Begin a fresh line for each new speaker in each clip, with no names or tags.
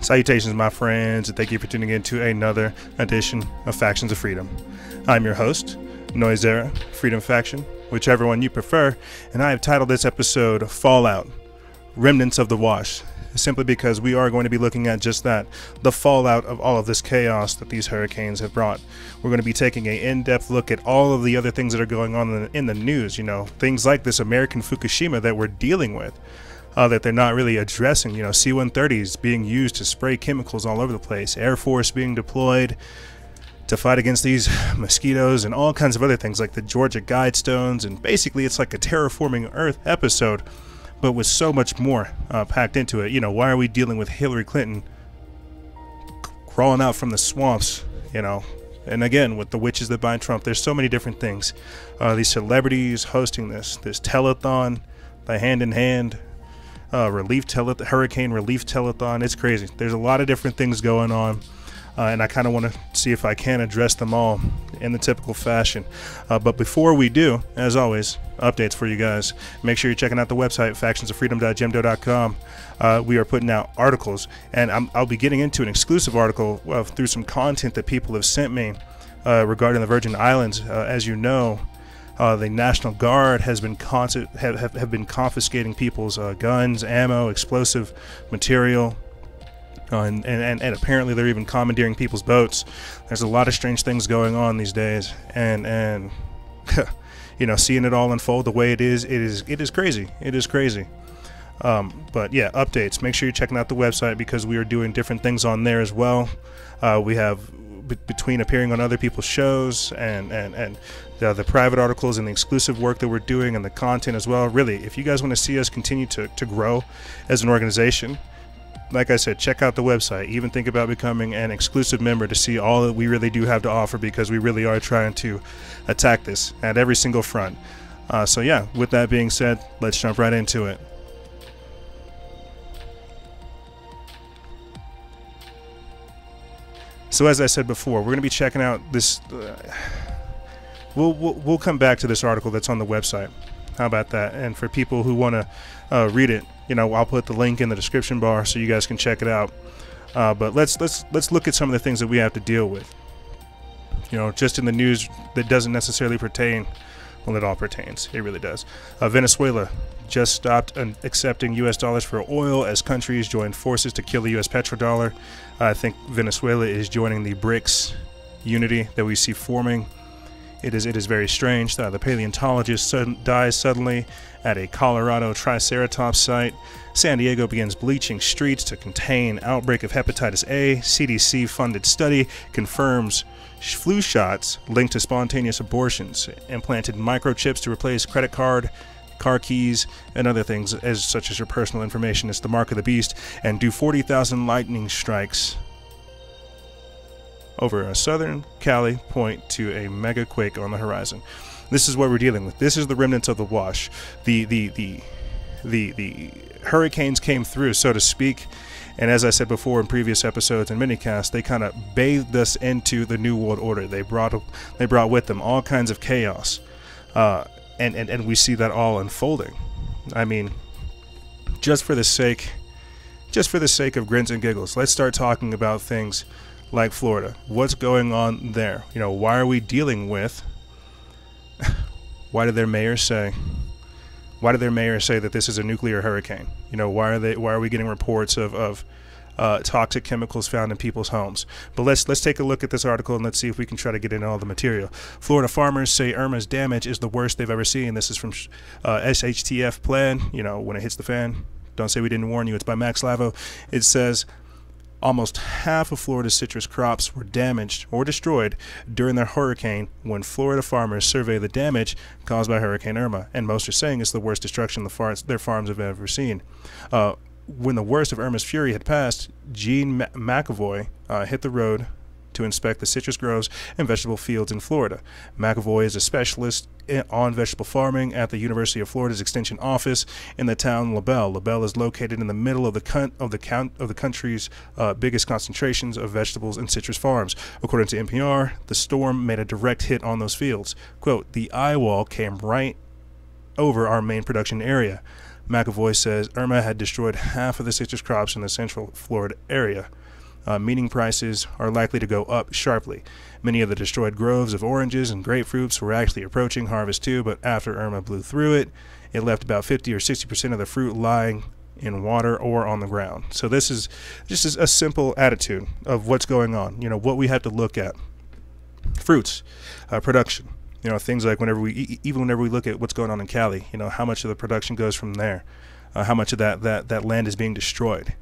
Salutations, my friends, and thank you for tuning in to another edition of Factions of Freedom. I'm your host, Noisera, Freedom Faction, whichever one you prefer, and I have titled this episode Fallout, Remnants of the Wash, simply because we are going to be looking at just that, the fallout of all of this chaos that these hurricanes have brought. We're going to be taking an in-depth look at all of the other things that are going on in the news, things like this American Fukushima that we're dealing with. That they're not really addressing, C-130s being used to spray chemicals all over the place, Air Force being deployed to fight against these mosquitoes and all kinds of other things like the Georgia Guidestones, and basically it's like a terraforming Earth episode, but with so much more packed into it. Why are we dealing with Hillary Clinton crawling out from the swamps, and again with the witches that bind Trump? There's so many different things. These celebrities hosting this telethon, the hand-in-hand hurricane relief telethon. It's crazy. There's a lot of different things going on, and I kind of want to see if I can address them all in the typical fashion. But before we do, as always, updates for you guys. Make sure you're checking out the website, factionsoffreedom.gemdo.com. We are putting out articles, and I'll be getting into an exclusive article through some content that people have sent me regarding the Virgin Islands. As you know, the National Guard has been have been confiscating people's guns, ammo, explosive material, and apparently they're even commandeering people's boats. There's a lot of strange things going on these days, and seeing it all unfold the way it is crazy. It is crazy. But yeah, updates. Make sure you're checking out the website because we are doing different things on there as well. We have between appearing on other people's shows and the private articles and the exclusive work that we're doing and the content as well. Really, if you guys want to see us continue to grow as an organization, like I said, check out the website. Even think about becoming an exclusive member to see all that we really do have to offer, because we really are trying to attack this at every single front. So yeah, with that being said, let's jump right into it. So as I said before, we're going to be checking out this. We'll come back to this article that's on the website. How about that? And for people who want to read it, I'll put the link in the description bar so you guys can check it out. But let's look at some of the things that we have to deal with. Just in the news that doesn't necessarily pertain. Well, it all pertains. It really does. Venezuela just stopped accepting U.S. dollars for oil as countries join forces to kill the U.S. petrodollar. I think Venezuela is joining the BRICS unity that we see forming. It is very strange. The paleontologist dies suddenly at a Colorado Triceratops site. San Diego begins bleaching streets to contain outbreak of hepatitis A. CDC-funded study confirms flu shots linked to spontaneous abortions. Implanted microchips to replace credit card, car keys, and other things such as your personal information. It's the mark of the beast. And do 40,000 lightning strikes over southern Cali point to a mega quake on the horizon. This is what we're dealing with. This is the remnants of the wash. The hurricanes came through, so to speak, and as I said before in previous episodes and minicasts, they kind of bathed us into the New World Order. They brought with them all kinds of chaos, and we see that all unfolding. I mean, just for the sake of grins and giggles, let's start talking about things like Florida. What's going on there? Why are we dealing with? Why did their mayor say that this is a nuclear hurricane? Why are we getting reports of toxic chemicals found in people's homes? But let's take a look at this article and let's see if we can try to get into all the material. Florida farmers say Irma's damage is the worst they've ever seen. This is from SHTF Plan. When it hits the fan, don't say we didn't warn you. It's by Max Lavo. It says almost half of Florida's citrus crops were damaged or destroyed during the hurricane when Florida farmers survey the damage caused by Hurricane Irma, and most are saying it's the worst destruction their farms have ever seen. When the worst of Irma's fury had passed, Gene McAvoy hit the road to inspect the citrus groves and vegetable fields in Florida. McAvoy is a specialist on vegetable farming at the University of Florida's Extension Office in the town LaBelle. LaBelle is located in the middle of the country's biggest concentrations of vegetables and citrus farms. According to NPR, the storm made a direct hit on those fields. Quote, "The eye wall came right over our main production area." McAvoy says Irma had destroyed half of the citrus crops in the central Florida area. meaning prices are likely to go up sharply. Many of the destroyed groves of oranges and grapefruits were actually approaching harvest too, but after Irma blew through it, it left about 50 or 60% of the fruit lying in water or on the ground. So this is just a simple attitude of what's going on. You know, what we have to look at. Fruits, production. You know, things like whenever we look at what's going on in Cali, you know, how much of the production goes from there, how much of that land is being destroyed.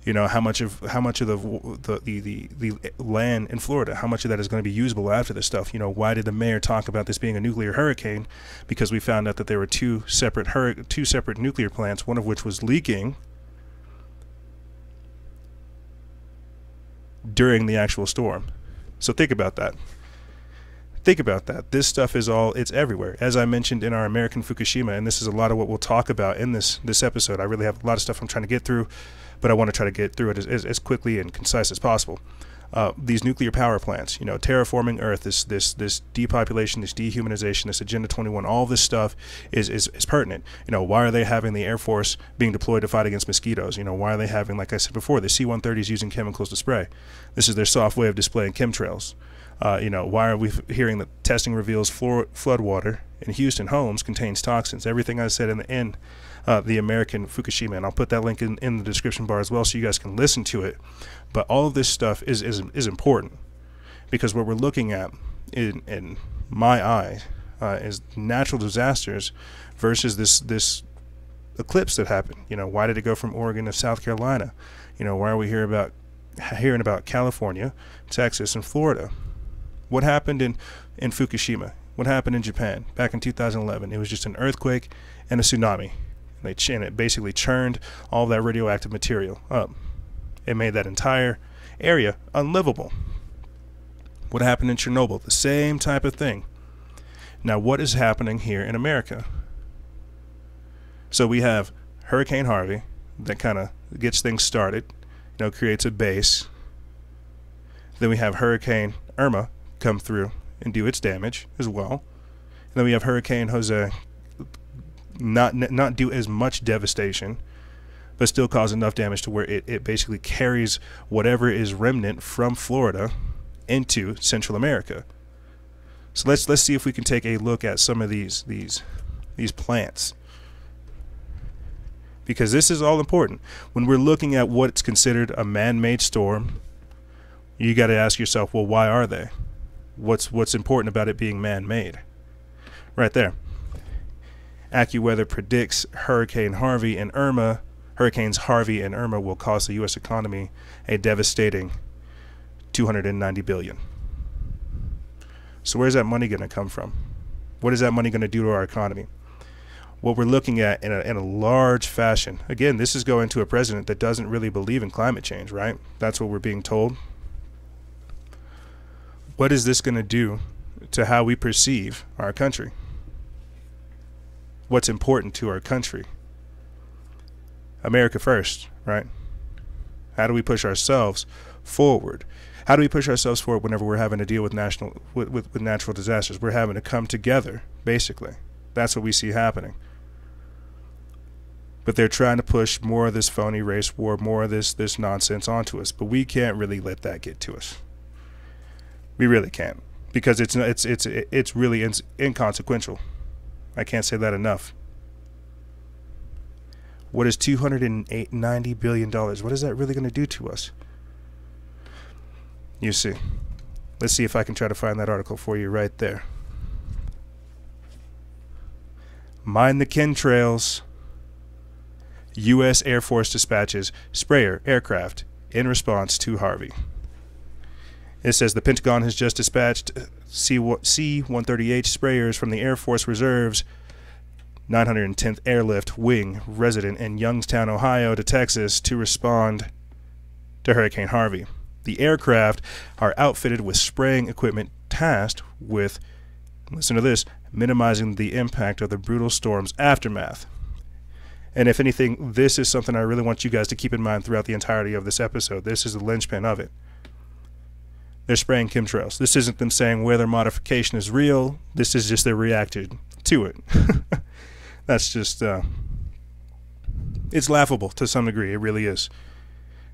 You know, how much of the land in Florida, how much of that is going to be usable after this stuff? You know, why did the mayor talk about this being a nuclear hurricane? Because we found out that there were two separate nuclear plants, one of which was leaking during the actual storm. So think about that. Think about that. This stuff it's everywhere. As I mentioned in our American Fukushima, and this is a lot of what we'll talk about in this episode. I really have a lot of stuff I'm trying to get through, but I want to try to get through it as quickly and concise as possible. These nuclear power plants, you know, terraforming Earth, this depopulation, this dehumanization, this Agenda 21, all this stuff is pertinent. You know, why are they having the Air Force being deployed to fight against mosquitoes? You know, why are they having, like I said before, the C-130s using chemicals to spray? This is their soft way of displaying chemtrails. You know, why are we hearing that testing reveals flood water in Houston homes contains toxins? Everything I said in the American Fukushima, and I'll put that link in the description bar as well so you guys can listen to it. But all of this stuff is important, because what we're looking at in my eye is natural disasters versus this eclipse that happened. You know, why did it go from Oregon to South Carolina? You know, why are we hearing about California, Texas, and Florida? What happened in Fukushima? What happened in Japan back in 2011? It was just an earthquake and a tsunami. And it basically churned all that radioactive material up. It made that entire area unlivable. What happened in Chernobyl? The same type of thing. Now, what is happening here in America? So we have Hurricane Harvey that kind of gets things started, you know, creates a base. Then we have Hurricane Irma come through and do its damage as well. And then we have Hurricane Jose not do as much devastation, but still cause enough damage to where it basically carries whatever is remnant from Florida into Central America. So let's see if we can take a look at some of these plants, because this is all important. When we're looking at what's considered a man-made storm, you got to ask yourself, well, why are they? What's important about it being man-made? Right there. AccuWeather predicts Hurricane Harvey and Irma. Hurricanes Harvey and Irma will cost the U.S. economy a devastating $290 billion. So where's that money going to come from? What is that money going to do to our economy? What we're looking at in a large fashion. Again, this is going to a president that doesn't really believe in climate change, right? That's what we're being told. What is this going to do to how we perceive our country? What's important to our country? America first, right? How do we push ourselves forward? How do we push ourselves forward whenever we're having to deal with natural disasters? We're having to come together, basically. That's what we see happening. But they're trying to push more of this phony race war, more of this nonsense onto us. But we can't really let that get to us. We really can't, because it's really inconsequential. I can't say that enough. What is $290 billion? What is that really going to do to us? You see. Let's see if I can try to find that article for you right there. Mind the chemtrails. U.S. Air Force dispatches sprayer aircraft in response to Harvey. It says the Pentagon has just dispatched C-130H sprayers from the Air Force Reserve's 910th Airlift Wing resident in Youngstown, Ohio to Texas to respond to Hurricane Harvey. The aircraft are outfitted with spraying equipment tasked with, listen to this, minimizing the impact of the brutal storm's aftermath. And if anything, this is something I really want you guys to keep in mind throughout the entirety of this episode. This is the linchpin of it. They're spraying chemtrails. This isn't them saying weather modification is real. This is just their reaction to it. That's just, it's laughable to some degree. It really is.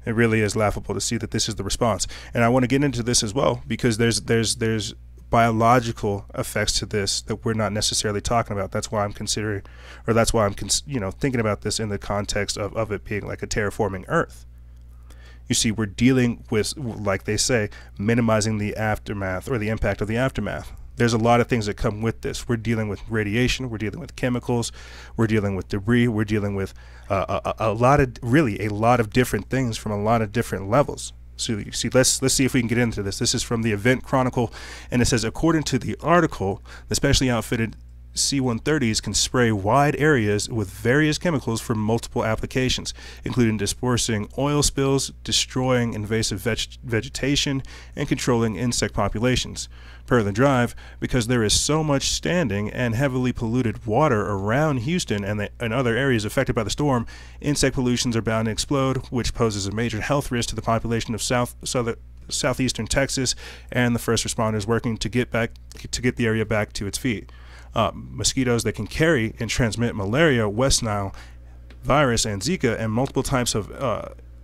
It really is laughable to see that this is the response. And I want to get into this as well, because there's biological effects to this that we're not necessarily talking about. That's why I'm considering, or that's why I'm thinking about this in the context of it being like a terraforming Earth. You see, we're dealing with, like they say, minimizing the aftermath or the impact of the aftermath. There's a lot of things that come with this. We're dealing with radiation, we're dealing with chemicals, we're dealing with debris, we're dealing with a lot of different things from a lot of different levels. So you see, let's see if we can get into this. This is from the Event Chronicle, and it says, according to the article, the specially outfitted C-130s can spray wide areas with various chemicals for multiple applications, including dispersing oil spills, destroying invasive vegetation, and controlling insect populations. Per the drive, because there is so much standing and heavily polluted water around Houston and other areas affected by the storm, insect pollutions are bound to explode, which poses a major health risk to the population of southeastern Texas and the first responders working to get the area back to its feet. Mosquitoes that can carry and transmit malaria, West Nile virus, and Zika, and multiple types of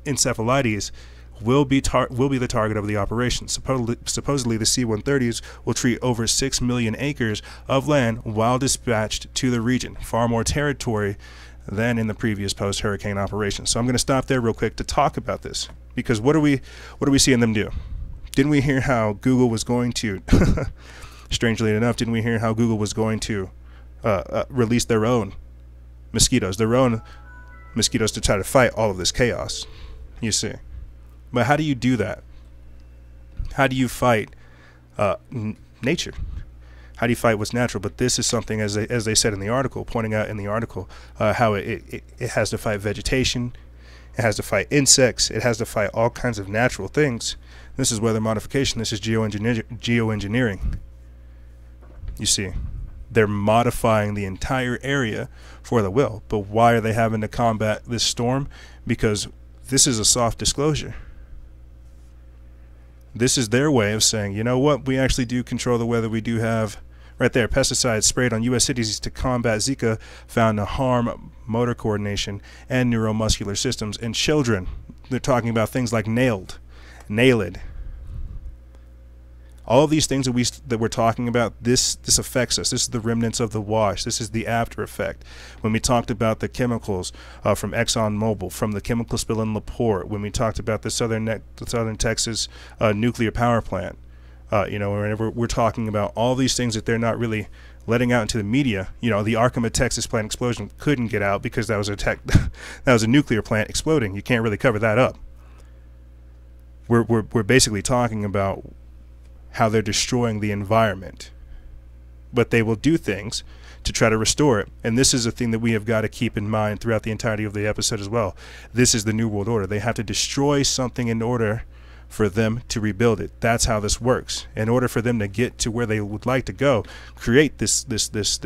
encephalitis will be the target of the operation. Supposedly, the C-130s will treat over 6 million acres of land while dispatched to the region, far more territory than in the previous post-hurricane operation. So I'm going to stop there real quick to talk about this, because what are we seeing them do? Didn't we hear how Google was going to, strangely enough, didn't we hear how Google was going to release their own mosquitoes to try to fight all of this chaos? You see. But how do you do that? How do you fight nature? How do you fight what's natural? But this is something, as they said in the article, pointing out in the article, how it has to fight vegetation, it has to fight insects, it has to fight all kinds of natural things. This is weather modification. This is geoengineering. You see, they're modifying the entire area for the will. But why are they having to combat this storm? Because this is a soft disclosure. This is their way of saying, you know what, we actually do control the weather. We do have, right there, pesticides sprayed on U.S. cities to combat Zika found to harm motor coordination and neuromuscular systems in children. They're talking about things like nailed. All of these things that we're talking about, this affects us. This is the remnants of the wash. This is the after effect. When we talked about the chemicals from ExxonMobil, from the chemical spill in LaPorte, when we talked about the Southern Texas nuclear power plant, whenever we're talking about all these things that they're not really letting out into the media. The Arkham, Texas plant explosion couldn't get out because that was a nuclear plant exploding. You can't really cover that up. We're basically talking about how they're destroying the environment, but they will do things to try to restore it. And this is a thing that we have got to keep in mind throughout the entirety of the episode as well. This is the New World Order. They have to destroy something in order for them to rebuild it. That's how this works. In order for them to get to where they would like to go, create this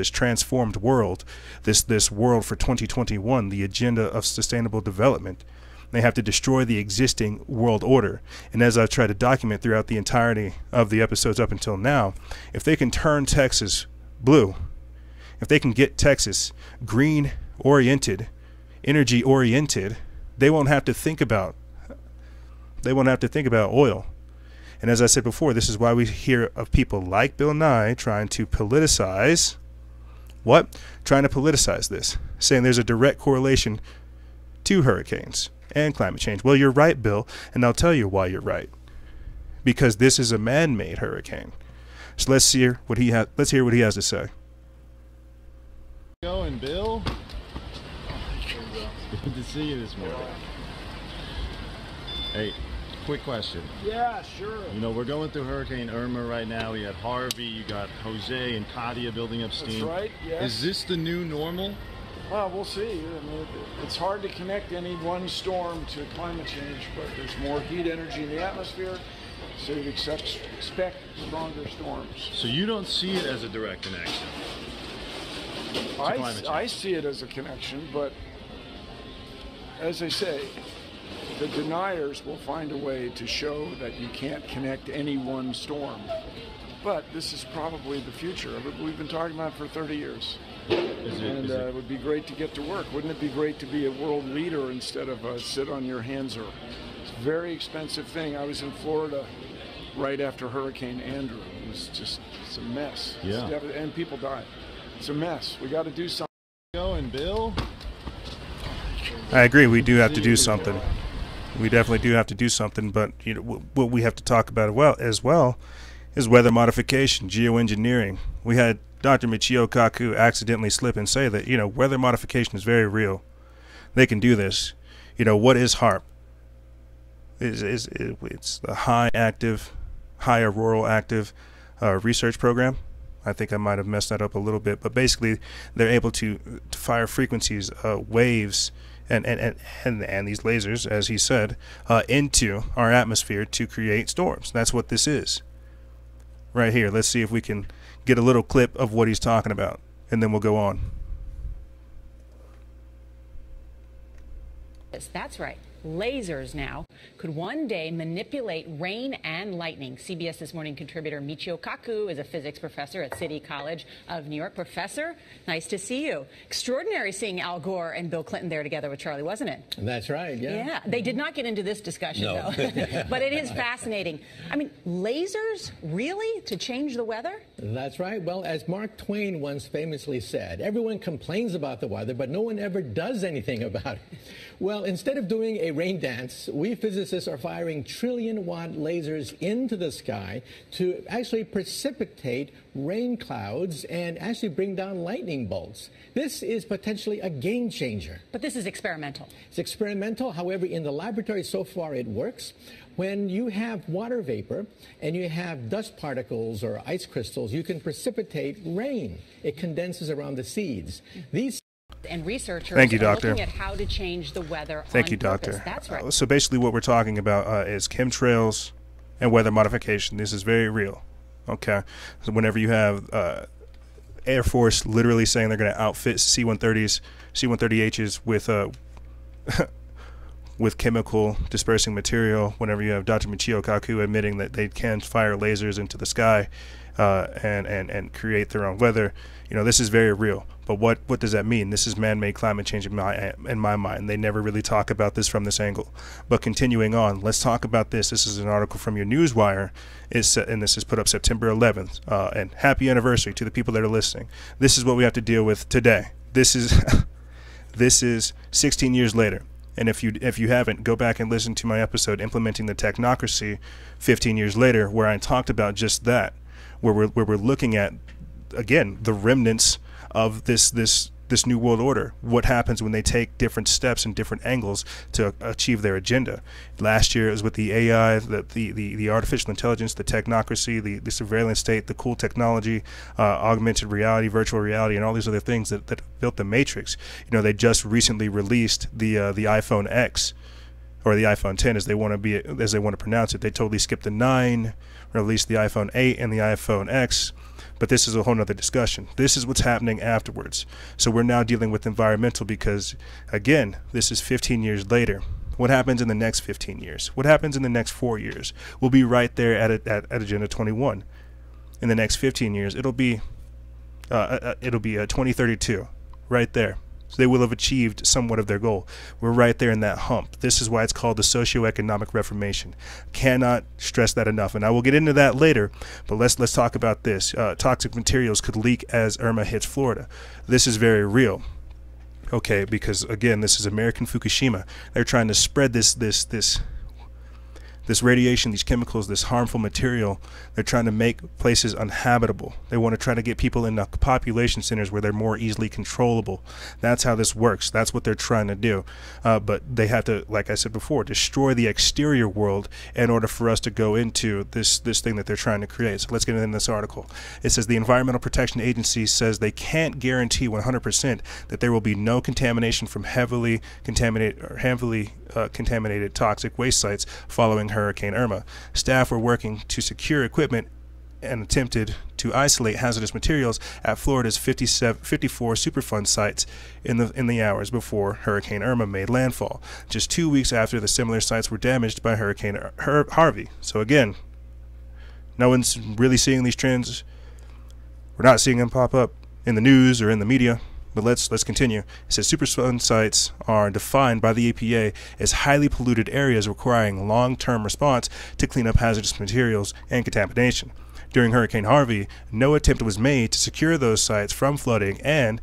transformed world, this world for 2021, the agenda of sustainable development, they have to destroy the existing world order. And as I've tried to document throughout the entirety of the episodes up until now, if they can turn Texas blue, if they can get Texas green oriented, energy oriented, they won't have to think about oil. And as I said before, this is why we hear of people like Bill Nye trying to politicize this, saying there's a direct correlation to hurricanes and climate change. Well, you're right, Bill, and I'll tell you why you're right. Because this is a man-made hurricane. So let's hear what he has to say.
Going, Bill? Good to see you this morning. Hey, quick question.
Yeah, sure.
We're going through Hurricane Irma right now. We had Harvey, you got Jose and Katia building up steam.
That's right, yes.
Is this the new normal?
Well, we'll see. It's hard to connect any one storm to climate change, but there's more heat energy in the atmosphere, so you'd expect stronger storms.
So you don't see it as a direct connection to climate change?
I see it as a connection, but as I say, the deniers will find a way to show that you can't connect any one storm. But this is probably the future of it. We've been talking about it for 30 years. It would be great to get to work. Wouldn't it be great to be a world leader instead of sit on your hands or very expensive thing. I was in Florida right after Hurricane Andrew. It was just, it's a mess.
Yeah.
And people died. It's a mess. We got to do something.
Going, Bill.
I agree. We do have to do something. We definitely do have to do something. But you know, what we have to talk about as well is weather modification, geoengineering. We had Dr. Michio Kaku accidentally slip and say that, you know, weather modification is very real. They can do this. You know, what is HAARP? It's the high auroral active research program. I think I might have messed that up a little bit, but basically they're able to fire frequencies, waves, and these lasers, as he said, into our atmosphere to create storms. That's what this is. Right here. Let's see if we can get a little clip of what he's talking about, and then we'll go on.
That's right. Lasers now could one day manipulate rain and lightning. CBS This Morning contributor Michio Kaku is a physics professor at City College of New York. Professor, nice to see you. Extraordinary seeing Al Gore and Bill Clinton there together with Charlie, wasn't it?
That's right, yeah.
Yeah, they did not get into this discussion,
no.
though. But it is fascinating. I mean, lasers, really, to change the weather?
That's right. Well, as Mark Twain once famously said, everyone complains about the weather, but no one ever does anything about it. Well, instead of doing a rain dance, we physicists are firing trillion-watt lasers into the sky to actually precipitate rain clouds and actually bring down lightning bolts. This is potentially a game changer.
But this is experimental.
It's experimental. However, in the laboratory so far it works. When you have water vapor and you have dust particles or ice crystals, you can precipitate rain. It condenses around the seeds. These
and researchers
Thank you,
are
doctor.
looking at how to change the weather
Thank
on
you,
purpose.
doctor.
That's right.
So basically what we're talking about is chemtrails and weather modification. This is very real. Okay. So whenever you have Air Force literally saying they're going to outfit C-130s, C-130Hs with with chemical dispersing material, whenever you have Dr. Michio Kaku admitting that they can fire lasers into the sky and create their own weather, you know, this is very real. But what does that mean? This is man-made climate change in my mind. They never really talk about this from this angle. But continuing on, let's talk about this. This is an article from your Newswire, and this is put up September 11th. And happy anniversary to the people that are listening. This is what we have to deal with today. This is this is 16 years later. And if you haven't, go back and listen to my episode implementing the technocracy 15 years later, where I talked about just that, where we're looking at, again, the remnants of this new world order. What happens when they take different steps and different angles to achieve their agenda? Last year it was with the AI, the artificial intelligence, the technocracy, the surveillance state, the cool technology, augmented reality, virtual reality, and all these other things that built the matrix. You know, they just recently released the iPhone X, or the iPhone 10 as they want to pronounce it. They totally skipped the 9, released the iPhone 8 and the iPhone X. But this is a whole nother discussion. This is what's happening afterwards. So we're now dealing with environmental because, again, this is 15 years later. What happens in the next 15 years? What happens in the next 4 years? We'll be right there at Agenda 21. In the next 15 years, it'll be 2032, right there. So they will have achieved somewhat of their goal. We're right there in that hump. This is why it's called the socioeconomic reformation. Cannot stress that enough. And I will get into that later, but let's talk about this. Toxic materials could leak as Irma hits Florida. This is very real. Okay, because again, this is American Fukushima. They're trying to spread this radiation, these chemicals, this harmful material. They're trying to make places uninhabitable. They want to try to get people in the population centers where they're more easily controllable. That's how this works. That's what they're trying to do. But they have to, like I said before, destroy the exterior world in order for us to go into this thing that they're trying to create. So let's get into this article. It says the Environmental Protection Agency says they can't guarantee 100% that there will be no contamination from heavily contaminated toxic waste sites following Hurricane Irma. Staff were working to secure equipment and attempted to isolate hazardous materials at Florida's 54 Superfund sites in the hours before Hurricane Irma made landfall, just 2 weeks after the similar sites were damaged by Hurricane Harvey. So again, no one's really seeing these trends. We're not seeing them pop up in the news or in the media. But let's continue. It says Superfund sites are defined by the EPA as highly polluted areas requiring long-term response to clean up hazardous materials and contamination. During Hurricane Harvey, no attempt was made to secure those sites from flooding, and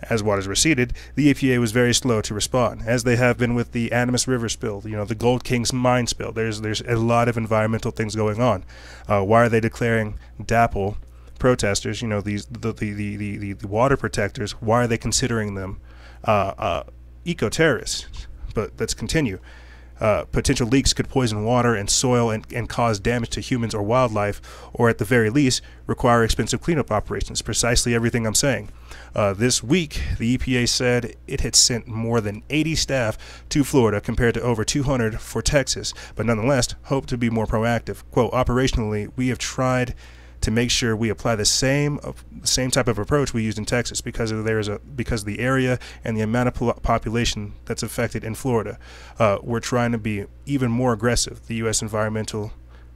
as waters receded, the EPA was very slow to respond, as they have been with the Animas River spill, the Gold Kings mine spill. There's a lot of environmental things going on. Why are they declaring DAPL protesters, the water protectors, why are they considering them eco-terrorists? But let's continue. Potential leaks could poison water and soil and cause damage to humans or wildlife, or at the very least require expensive cleanup operations. Precisely everything I'm saying. This week, the EPA said it had sent more than 80 staff to Florida compared to over 200 for Texas, but nonetheless hope to be more proactive. Quote, operationally, we have tried to make sure we apply the same type of approach we used in Texas because of the area and the amount of population that's affected in Florida. We're trying to be even more aggressive, the U.S. Environmental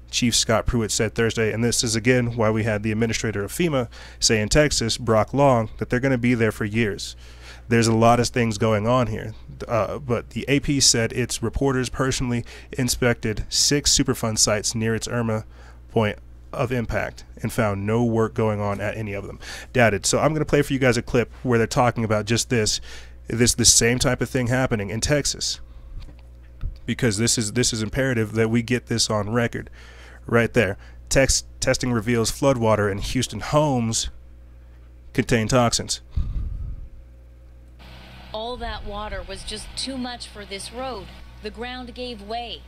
Chief Scott Pruitt said Thursday, and this is again why we had the administrator of FEMA say in Texas, Brock Long, that they're going to be there for years. There's a lot of things going on here, but the AP said its reporters personally inspected 6 Superfund sites near its Irma point of impact and found no work going on at any of them. Doubted. So I'm going to play for you guys a clip where they're talking about just this same type of thing happening in Texas, because this is imperative that we get this on record right there. Testing reveals floodwater in Houston homes contain toxins.
All that water was just too much for this road. The ground gave way.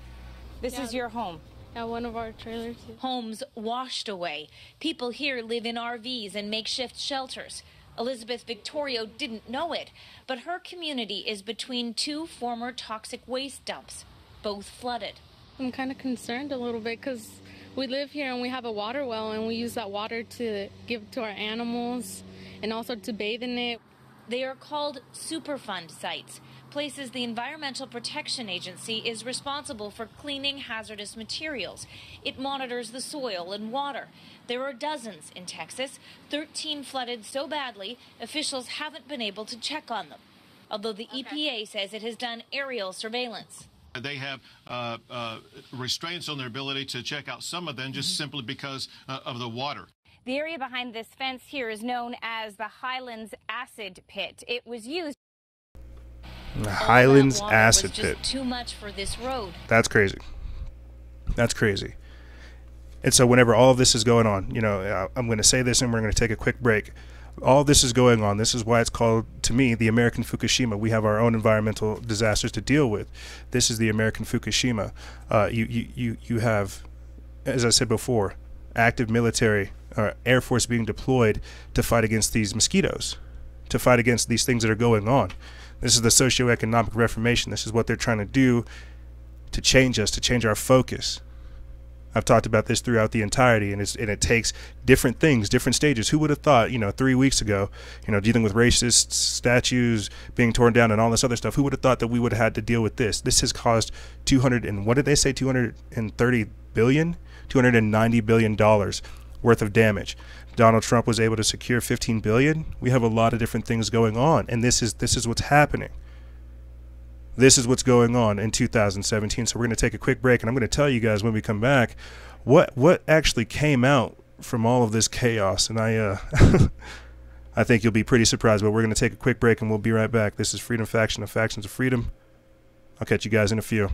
This is your home.
Yeah, one of our trailers.
Homes washed away. People here live in RVs and makeshift shelters. Elizabeth Victorio didn't know it, but her community is between 2 former toxic waste dumps, both flooded.
I'm kind of concerned a little bit because we live here and we have a water well and we use that water to give to our animals and also to bathe in it.
They are called Superfund sites, places the Environmental Protection Agency is responsible for cleaning hazardous materials. It monitors the soil and water. There are dozens in Texas, 13 flooded so badly officials haven't been able to check on them, although the EPA says it has done aerial surveillance.
They have restraints on their ability to check out some of them just simply because of the water.
The area behind this fence here is known as the Highlands Acid Pit. It was used.
The Highlands Acid
Pit.
Pit.
Too much for this road.
That's crazy. That's crazy. And so whenever all of this is going on, I'm going to say this and we're going to take a quick break. All this is going on. This is why it's called, to me, the American Fukushima. We have our own environmental disasters to deal with. This is the American Fukushima. You have, as I said before, active military Air Force being deployed to fight against these mosquitoes, to fight against these things that are going on. This is the socioeconomic reformation. This is what they're trying to do to change us, to change our focus. I've talked about this throughout the entirety, and it takes different things, different stages. Who would have thought, 3 weeks ago, dealing with racist statues being torn down and all this other stuff, who would have thought that we would have had to deal with this? This has caused $290 billion worth of damage. Donald Trump was able to secure $15 billion. We have a lot of different things going on, and this is what's happening. This is what's going on in 2017. So we're going to take a quick break, and I'm going to tell you guys when we come back what actually came out from all of this chaos. And I think you'll be pretty surprised, but we're going to take a quick break, and we'll be right back. This is Freedom Faction of Factions of Freedom. I'll catch you guys in a few.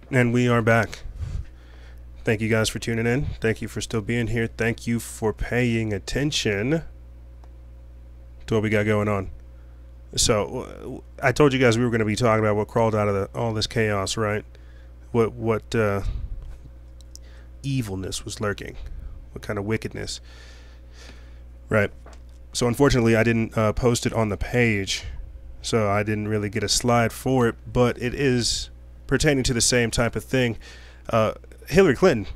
And we are back. Thank you guys for tuning in. Thank you for still being here. Thank you for paying attention to what we got going on. So, I told you guys we were going to be talking about what crawled out of all this chaos, right? What evilness was lurking. What kind of wickedness. Right. So, unfortunately, I didn't post it on the page. So, I didn't really get a slide for it. But it is pertaining to the same type of thing. Hillary Clinton.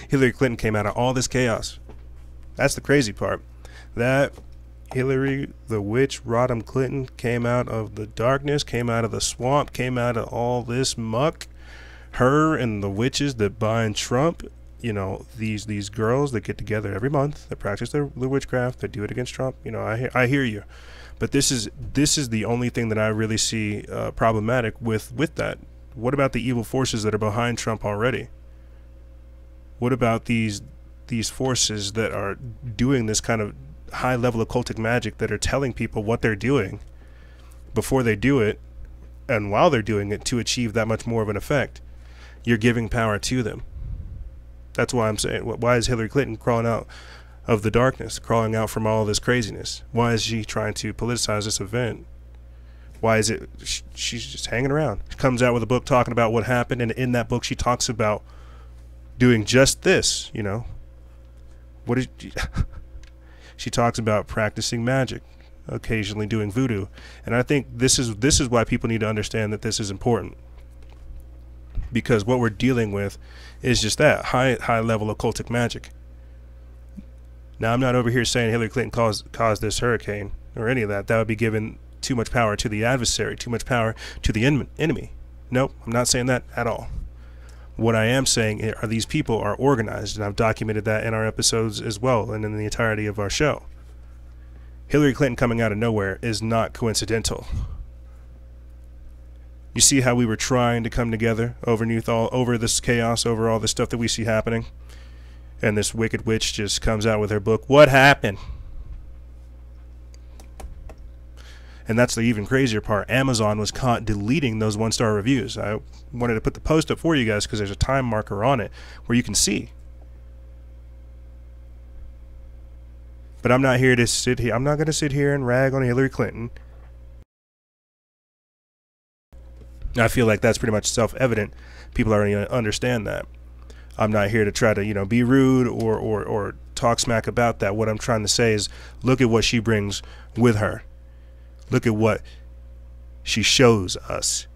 Hillary Clinton came out of all this chaos. That's the crazy part. That Hillary, the witch, Rodham Clinton, came out of the darkness, came out of the swamp, came out of all this muck. Her and the witches that bind Trump, you know, these girls that get together every month, that practice their witchcraft, that do it against Trump. You know, I hear you. But this is the only thing that I really see problematic with that. What about the evil forces that are behind Trump already? What about these forces that are doing this kind of high-level occultic magic, that are telling people what they're doing before they do it and while they're doing it to achieve that much more of an effect? You're giving power to them. That's why I'm saying, why is Hillary Clinton crawling out of the darkness, crawling out from all this craziness? Why is she trying to politicize this event? Why is it she's just hanging around? She comes out with a book talking about what happened, and in that book she talks about doing just this, you know. What is she talks about practicing magic, occasionally doing voodoo. And I think this is why people need to understand that this is important. Because what we're dealing with is just that high level occultic magic. Now, I'm not over here saying Hillary Clinton caused this hurricane or any of that. That would be giving too much power to the adversary, too much power to the enemy. Nope, I'm not saying that at all. What I am saying are these people are organized, and I've documented that in our episodes as well and in the entirety of our show. Hillary Clinton coming out of nowhere is not coincidental. You see how we were trying to come together over this chaos, over all this stuff that we see happening? And this wicked witch just comes out with her book, What Happened? And that's the even crazier part. Amazon was caught deleting those 1-star reviews. I wanted to put the post up for you guys because there's a time marker on it where you can see. But I'm not here to sit here. I'm not going to sit here and rag on Hillary Clinton. I feel like that's pretty much self-evident. People already understand that. I'm not here to try to, you know, be rude or talk smack about that. What I'm trying to say is, look at what she brings with her. Look at what she shows us.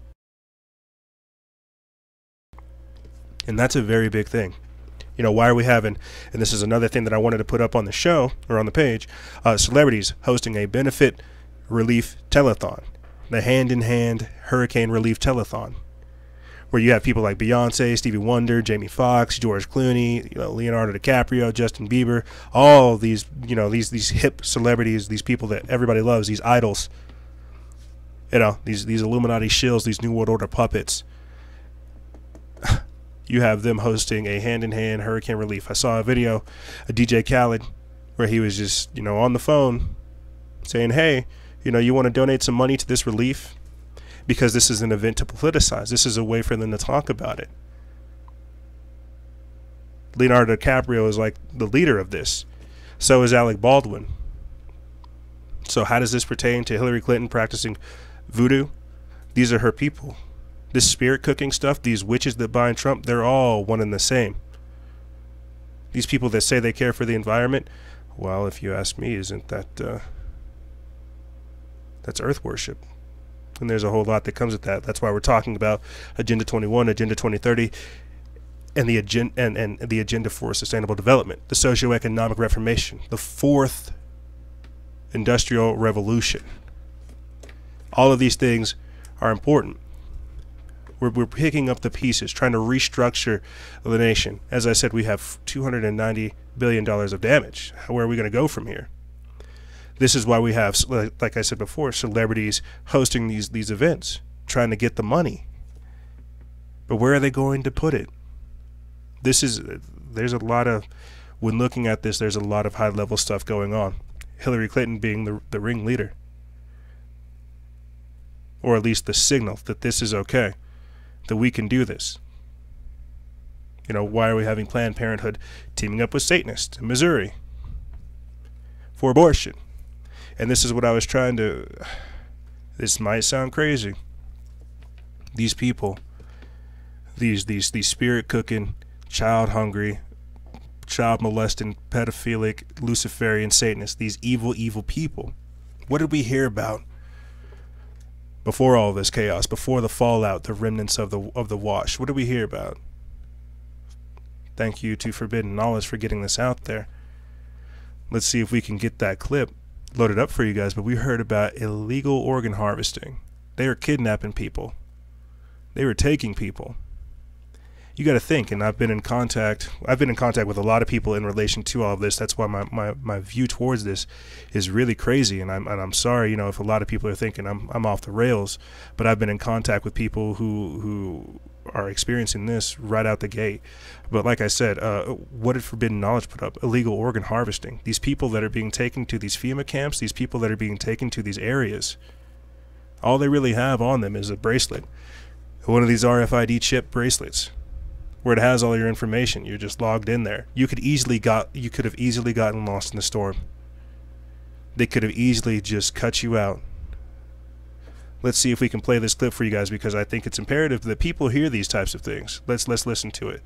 And that's a very big thing. You know, why are we having, and this is another thing that I wanted to put up on the show or on the page, celebrities hosting a benefit relief telethon, the hand-in-hand hurricane relief telethon, where you have people like Beyonce, Stevie Wonder, Jamie Foxx, George Clooney, you know, Leonardo DiCaprio, Justin Bieber, all these, you know, these hip celebrities, these people that everybody loves, these idols, you know, these Illuminati shills, these New World Order puppets. You have them hosting a hand-in-hand hurricane relief. I saw a video of DJ Khaled where he was just, you know, on the phone saying, hey, you know, you want to donate some money to this relief? Because this is an event to politicize. This is a way for them to talk about it. Leonardo DiCaprio is like the leader of this. So is Alec Baldwin. So how does this pertain to Hillary Clinton practicing voodoo? These are her people. This spirit cooking stuff, these witches that bind Trump, they're all one and the same. These people that say they care for the environment, well, if you ask me, isn't that that's earth worship? And there's a whole lot that comes with that. That's why we're talking about Agenda 21, Agenda 2030, and the agenda for sustainable development, the socioeconomic reformation, the fourth industrial revolution. All of these things are important. We're picking up the pieces, trying to restructure the nation. As I said, we have $290 billion of damage. Where are we going to go from here? This is why we have, like I said before, celebrities hosting these events, trying to get the money. But where are they going to put it? There's a lot of, when looking at this, there's a lot of high-level stuff going on. Hillary Clinton being the ringleader. Or at least the signal that this is okay. that we can do this. You know, why are we having Planned Parenthood teaming up with Satanists in Missouri for abortion? And this is what I was trying to... This might sound crazy. These people, these spirit-cooking, child-hungry, child-molesting, pedophilic, Luciferian Satanists, these evil, evil people. What did we hear about before all this chaos, before the fallout, the remnants of the wash? What did we hear about? Thank you to Forbidden Knowledge for getting this out there. Let's see if we can get that clip loaded up for you guys. But we heard about illegal organ harvesting. They were kidnapping people. They were taking people. You got to think, and I've been in contact with a lot of people in relation to all of this. That's why my view towards this is really crazy, and I'm sorry, you know, if a lot of people are thinking I'm off the rails, but I've been in contact with people who are experiencing this right out the gate. But like I said, what did Forbidden Knowledge put up? Illegal organ harvesting. These people that are being taken to these FEMA camps, these people that are being taken to these areas, all they really have on them is a bracelet, one of these RFID chip bracelets, where it has all your information. You're just logged in there. You could have easily gotten lost in the storm. They could have easily just cut you out. Let's see if we can play this clip for you guys, because I think it's imperative that people hear these types of things. Let's listen to it.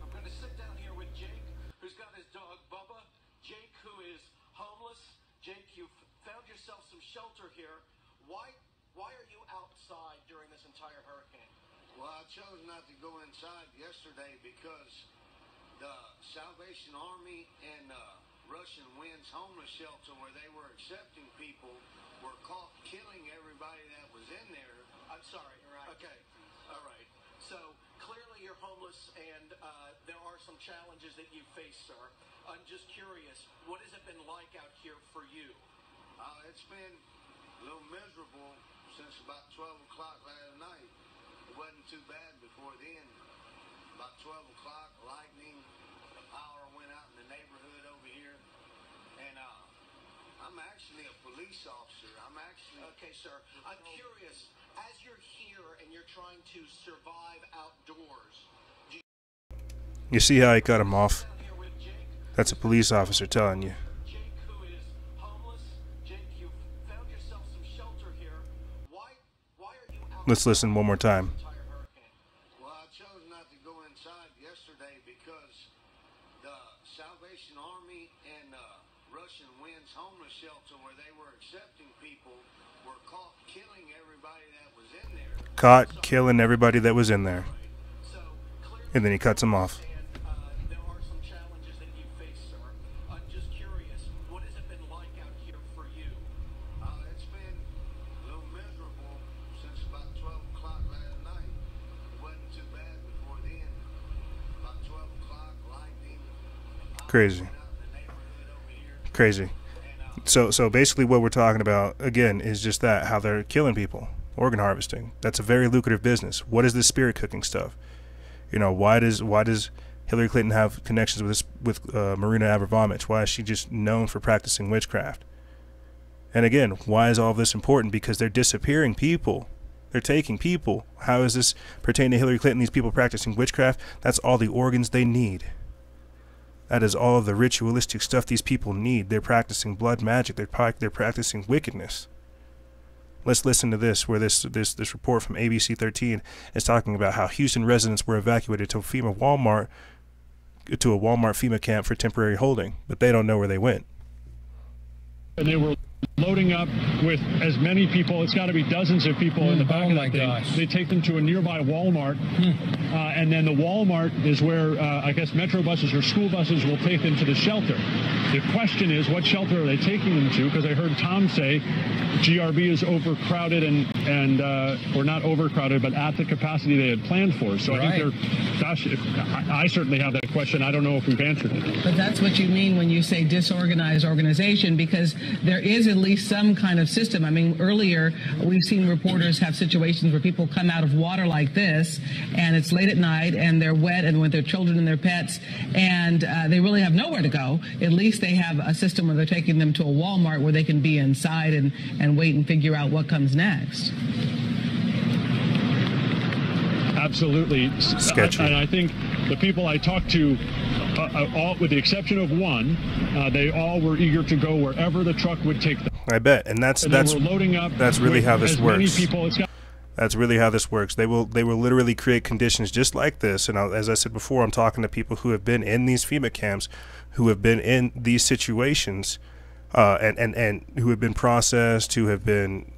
I'm going to sit down here with Jake, who's got his dog Bubba. Jake, who is homeless. Jake, you've found yourself some shelter here. Why are you outside during this entire hurricane?
Well, I chose not to go inside yesterday because the Salvation Army and Russian Wind's homeless shelter, where they were accepting people, were caught killing everybody that was in there.
I'm sorry. Right. Okay. All right. So clearly you're homeless, and there are some challenges that you face, sir. I'm just curious, what has it been like out here for you?
It's been a little miserable since about 12 o'clock last night. It wasn't too bad before then. About 12 o'clock, lightning, power went out in the neighborhood over here. And I'm actually a police officer.
Okay, sir. I'm curious, as you're here and you're trying to survive outdoors,
you see how he cut him off? That's a police officer telling you.
Jake, who is homeless. Jake, you've found yourself some shelter here. Why are you out?
Let's listen one more time.
Well, I chose not to go inside yesterday because the Salvation Army and Russian Wind's homeless shelter, where they were accepting people, were caught killing everybody that was in there.
Caught killing everybody that was in there. And then he cuts him off.
There are some challenges that you face, sir. I'm just curious, what has it been like out here for you?
It's been a little miserable since about 12 o'clock last night. It wasn't too bad before then. About 12 o'clock, lightning.
Crazy. Crazy. So basically what we're talking about, again, is just that, how they're killing people. Organ harvesting. That's a very lucrative business. What is this spirit cooking stuff? You know, why does Hillary Clinton have connections with Marina Abramovich? Why is she just known for practicing witchcraft? And again, why is all of this important? Because they're disappearing people. They're taking people. How does this pertain to Hillary Clinton? These people practicing witchcraft, that's all the organs they need. That is all of the ritualistic stuff these people need. They're practicing blood magic. They're practicing wickedness. Let's listen to this, where this report from ABC 13 is talking about how Houston residents were evacuated to a Walmart FEMA camp for temporary holding, but they don't know where they went.
And they were loading up with as many people, it's got to be dozens of people in the back of that thing. Gosh. They take them to a nearby Walmart, and then the Walmart is where I guess metro buses or school buses will take them to the shelter. The question is, what shelter are they taking them to? Because I heard Tom say GRB is overcrowded and or not overcrowded, but at the capacity they had planned for. So I think they're, gosh, I certainly have that question. I don't know if we've answered it.
But that's what you mean when you say disorganized organization, because there is at least some kind of system. I mean, earlier we've seen reporters have situations where people come out of water like this, and it's late at night, and they're wet, and with their children and their pets, and they really have nowhere to go. At least they have a system where they're taking them to a Walmart where they can be inside and wait and figure out what comes next.
absolutely
sketchy.
And I think the people I talked to, all with the exception of one, they all were eager to go wherever the truck would take them.
I bet, and that's
loading up.
That's really how this works.
People,
that's really how this works. They will literally create conditions just like this. And as I said before, I'm talking to people who have been in these FEMA camps, who have been in these situations, and who have been processed, who have been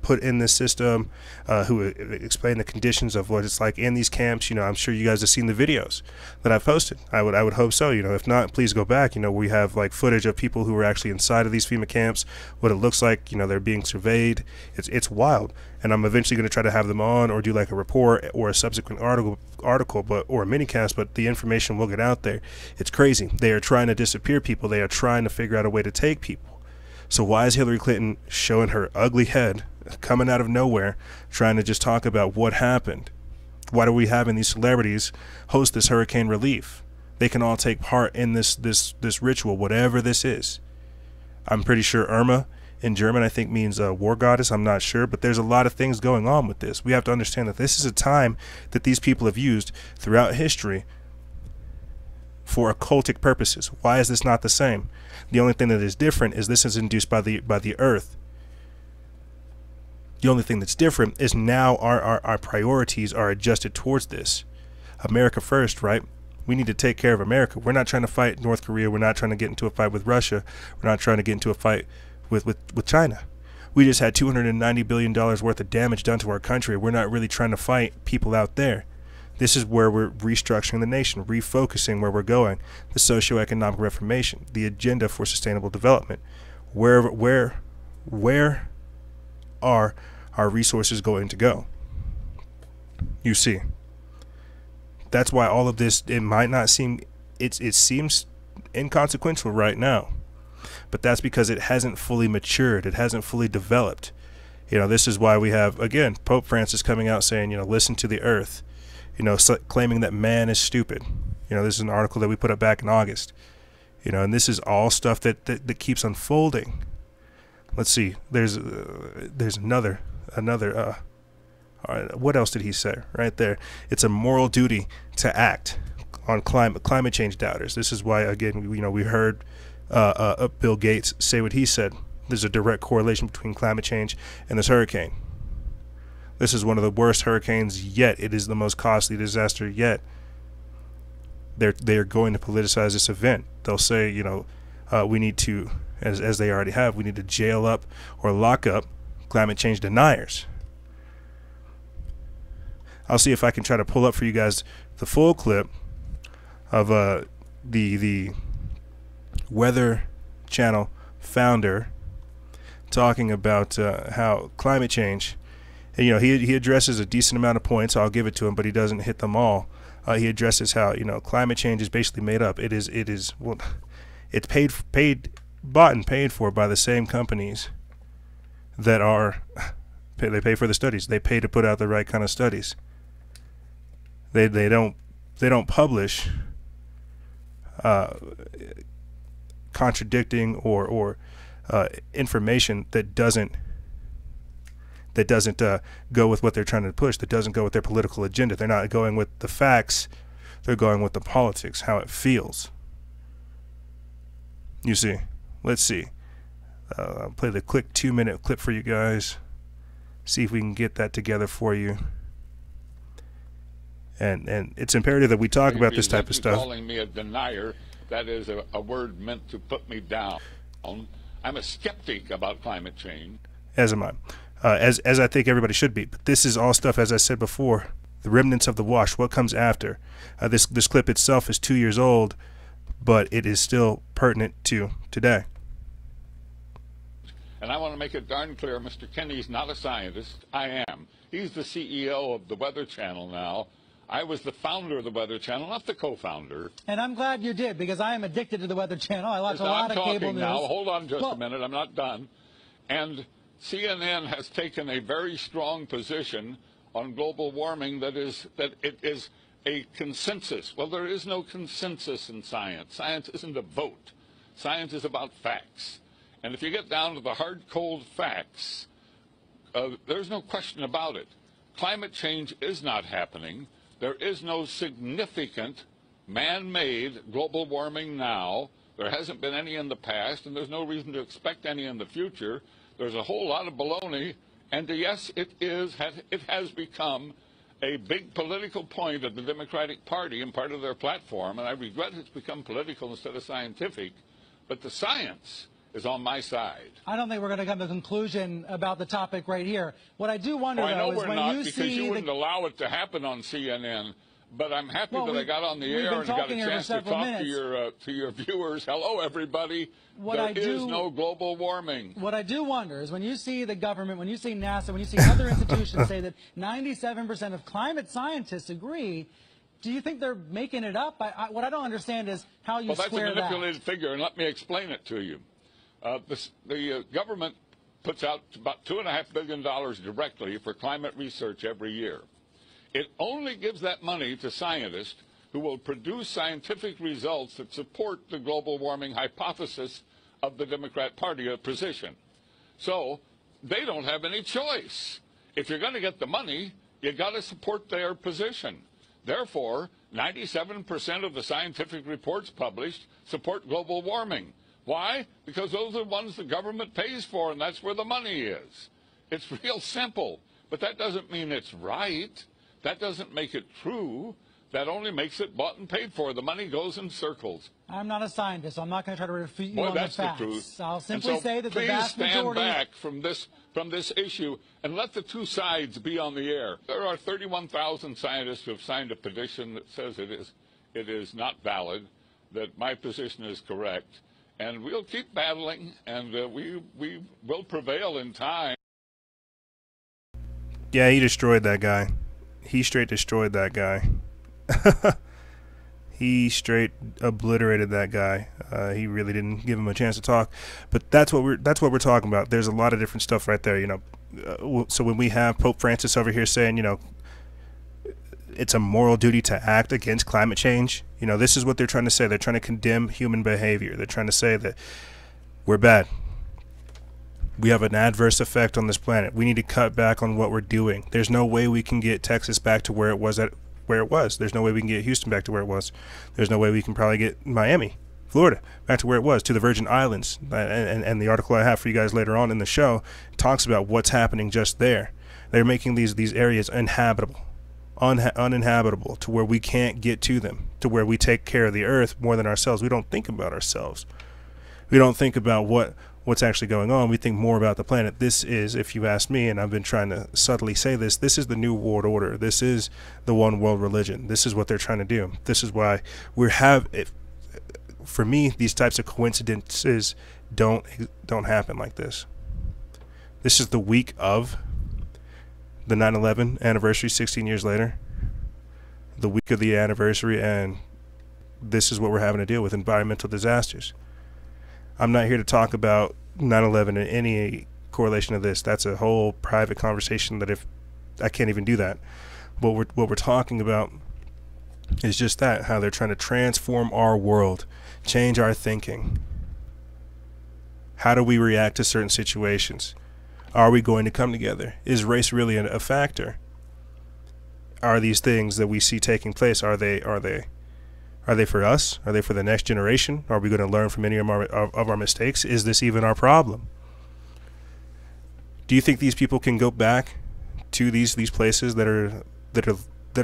put in this system, who explain the conditions of what it's like in these camps. You know, I'm sure you guys have seen the videos that I've posted. I would hope so. You know, if not, please go back. You know, we have like footage of people who are actually inside of these FEMA camps, what it looks like. You know, they're being surveyed. It's wild. And I'm eventually going to try to have them on, or do like a report or a subsequent article, or a mini cast. But the information will get out there. It's crazy. They are trying to disappear people. They are trying to figure out a way to take people. So why is Hillary Clinton showing her ugly head, coming out of nowhere, trying to just talk about what happened? Why are we having these celebrities host this hurricane relief? They can all take part in this ritual, whatever this is. I'm pretty sure Irma in German, I think, means war goddess. I'm not sure, but there's a lot of things going on with this. We have to understand that this is a time that these people have used throughout history for occultic purposes. Why is this not the same? The only thing that is different is this is induced by the earth. The only thing that's different is now our priorities are adjusted towards this. America first, right? We need to take care of America. We're not trying to fight North Korea. We're not trying to get into a fight with Russia. We're not trying to get into a fight with China. We just had $290 billion worth of damage done to our country. We're not really trying to fight people out there. This is where we're restructuring the nation, refocusing where we're going, the socioeconomic reformation, the agenda for sustainable development. Where are our resources going to go? You see, that's why all of this, it might not seem, it seems inconsequential right now, but that's because it hasn't fully matured. It hasn't fully developed. You know, this is why we have, again, Pope Francis coming out saying, you know, listen to the earth. You know, claiming that man is stupid. You know, this is an article that we put up back in August. You know, and this is all stuff that keeps unfolding. Let's see. There's another. What else did he say? Right there. It's a moral duty to act on climate change doubters. This is why, again, we heard Bill Gates say what he said. There's a direct correlation between climate change and this hurricane. This is one of the worst hurricanes yet. It is the most costly disaster yet. They are going to politicize this event. They'll say, you know, we need to, as they already have, we need to jail up or lock up climate change deniers. I'll see if I can try to pull up for you guys the full clip of the Weather Channel founder talking about how climate change. You know, he addresses a decent amount of points. I'll give it to him, but he doesn't hit them all. He addresses how, you know, climate change is basically made up. It's bought and paid for by the same companies that are, they pay for the studies. They pay to put out the right kind of studies. They don't publish contradicting or information that doesn't go with what they're trying to push, that doesn't go with their political agenda. They're not going with the facts, they're going with the politics, how it feels. You see, let's see. I'll play the quick 2-minute clip for you guys. See if we can get that together for you. And it's imperative that we talk about this type of stuff.
Calling me a denier, that is a word meant to put me down. I'm a skeptic about climate change.
As am I. As I think everybody should be. But this is all stuff, as I said before, the remnants of the wash, what comes after. This clip itself is 2 years old, but it is still pertinent to today.
And I want to make it darn clear, Mr. Kenny's not a scientist. I am. He's the CEO of the Weather Channel now. I was the founder of the Weather Channel, not the co-founder.
And I'm glad you did, because I am addicted to the Weather Channel. I watch a lot of cable news.
Now, hold on just a minute. I'm not done. And CNN has taken a very strong position on global warming that it is a consensus. Well, there is no consensus in science. Science isn't a vote. Science is about facts. And if you get down to the hard, cold facts, there's no question about it. climate change is not happening. There is no significant man-made global warming now. There hasn't been any in the past, and there's no reason to expect any in the future. There's a whole lot of baloney, and yes, it has become a big political point of the Democratic Party and part of their platform, and I regret it's become political instead of scientific, but the science is on my side.
I don't think we're going to come to a conclusion about the topic right here. What I do wonder,
I know
though, is
we're
when
not,
you
because
see
you wouldn't allow it to happen on CNN, but I'm happy that I got on the
we've
air
been
and got a
talking here for
chance to
several
talk
minutes.
to your viewers. Hello, everybody.
What
There
I
is
do-
no global warming.
What I do wonder is when you see the government, when you see NASA, when you see other institutions say that 97% of climate scientists agree, do you think they're making it up? What I don't understand is how you
Well, that's a
square that.
manipulated figure, and let me explain it to you. The government puts out about $2.5 billion directly for climate research every year. It only gives that money to scientists who will produce scientific results that support the global warming hypothesis of the Democrat Party position. So they don't have any choice. If you're going to get the money, you got to support their position. Therefore, 97% of the scientific reports published support global warming. Why? Because those are the ones the government pays for, and that's where the money is. It's real simple, but that doesn't mean it's right. That doesn't make it true. That only makes it bought and paid for. The money goes in circles.
I'm not a scientist, so I'm not going to try to refute you
Boy,
on
that's
the
the
facts.
truth.
I'll
And
simply
so
say that the
please
vast
stand
majority...
back from this issue and let the two sides be on the air. There are 31,000 scientists who have signed a petition that says it is not valid, that my position is correct, and we'll keep battling, and we will prevail in time.
Yeah, he destroyed that guy. He straight destroyed that guy. He straight obliterated that guy. He really didn't give him a chance to talk. But that's what we're talking about. There's a lot of different stuff right there, you know. So when we have Pope Francis over here saying, you know, it's a moral duty to act against climate change, you know, this is what they're trying to say. They're trying to condemn human behavior. They're trying to say that we're bad. We have an adverse effect on this planet. We need to cut back on what we're doing. There's no way we can get Texas back to where it was There's no way we can get Houston back to where it was. There's no way we can probably get Miami, Florida, back to where it was, to the Virgin Islands. And the article I have for you guys later on in the show talks about what's happening just there. They're making these areas uninhabitable to where we can't get to them, to where we take care of the earth more than ourselves. We don't think about ourselves. We don't think about what's actually going on. We think more about the planet. This is, if you ask me, and I've been trying to subtly say this is the New World Order. This is the one world religion. This is what they're trying to do. This is why for me, these types of coincidences don't happen like this. This is the week of the 9/11 anniversary, 16 years later. The week of the anniversary, and this is what we're having to deal with, environmental disasters. I'm not here to talk about 9/11 and any correlation of this. That's a whole private conversation that if I can't even do that. What we're talking about is just that, how they're trying to transform our world, change our thinking. How do we react to certain situations? Are we going to come together? Is race really a factor? Are these things that we see taking place, are they for us? Are they for the next generation? Are we going to learn from any of our mistakes? Is this even our problem? Do you think these people can go back to these places that are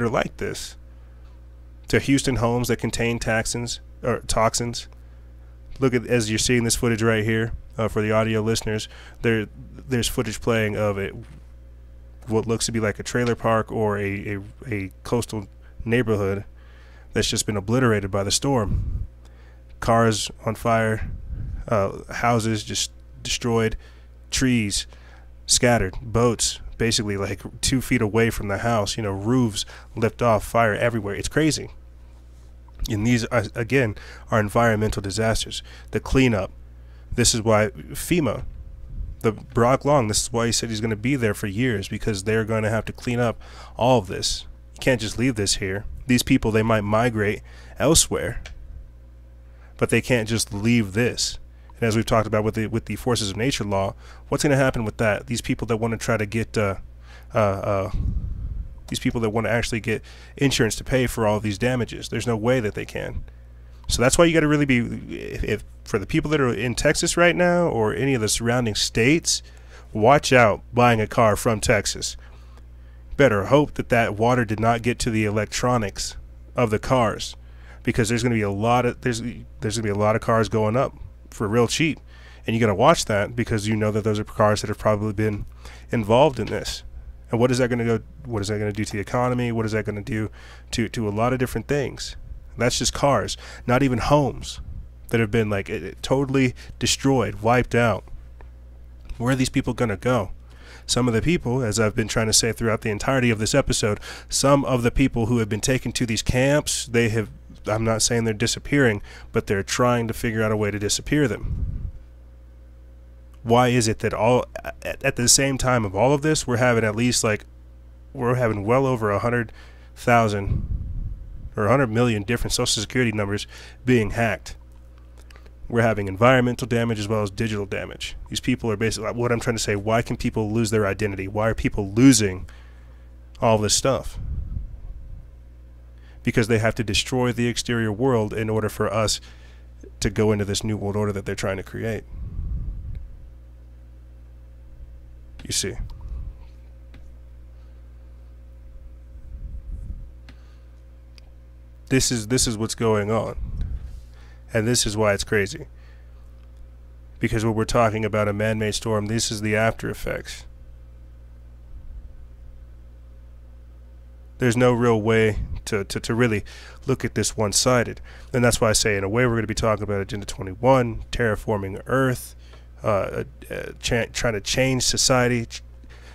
like this? To Houston homes that contain toxins? Look at, as you're seeing this footage right here, for the audio listeners, there's footage playing of what looks to be like a trailer park or a coastal neighborhood that's just been obliterated by the storm. Cars on fire, houses just destroyed, trees scattered, boats basically like 2 feet away from the house, you know, roofs lift off, fire everywhere. It's crazy. And these are, again, are environmental disasters. The cleanup. This is why FEMA, Brock Long, this is why he said he's going to be there for years, because they're going to have to clean up all of this. You can't just leave this here. These people, they might migrate elsewhere, but they can't just leave this. And as we've talked about with the forces of nature law, what's going to happen with that? These people that want to try to get These people that want to actually get insurance to pay for all of these damages. There's no way that they can. So that's why you got to really be, if for the people that are in Texas right now or any of the surrounding states, watch out buying a car from Texas. Better hope that that water did not get to the electronics of the cars, because there's going to be a lot of there's going to be a lot of cars going up for real cheap, and you got to watch that, because you know that those are cars that have probably been involved in this. And what is that going to go? What is that going to do to the economy? What is that going to do to a lot of different things? That's just cars, not even homes that have been like totally destroyed, wiped out. Where are these people going to go? Some of the people, as I've been trying to say throughout the entirety of this episode, some of the people who have been taken to these camps, they have, I'm not saying they're disappearing, but they're trying to figure out a way to disappear them. Why is it that all at the same time of all of this, we're having at least we're having well over 100,000 or 100 million different Social Security numbers being hacked? We're having environmental damage as well as digital damage. These people are basically, what I'm trying to say, why can people lose their identity? Why are people losing all this stuff? Because they have to destroy the exterior world in order for us to go into this new world order that they're trying to create. You see. This is what's going on. And this is why it's crazy. Because when we're talking about a man-made storm, this is the after effects. There's no real way to really look at this one-sided. And that's why I say, in a way, we're going to be talking about Agenda 21, terraforming Earth, trying to change society,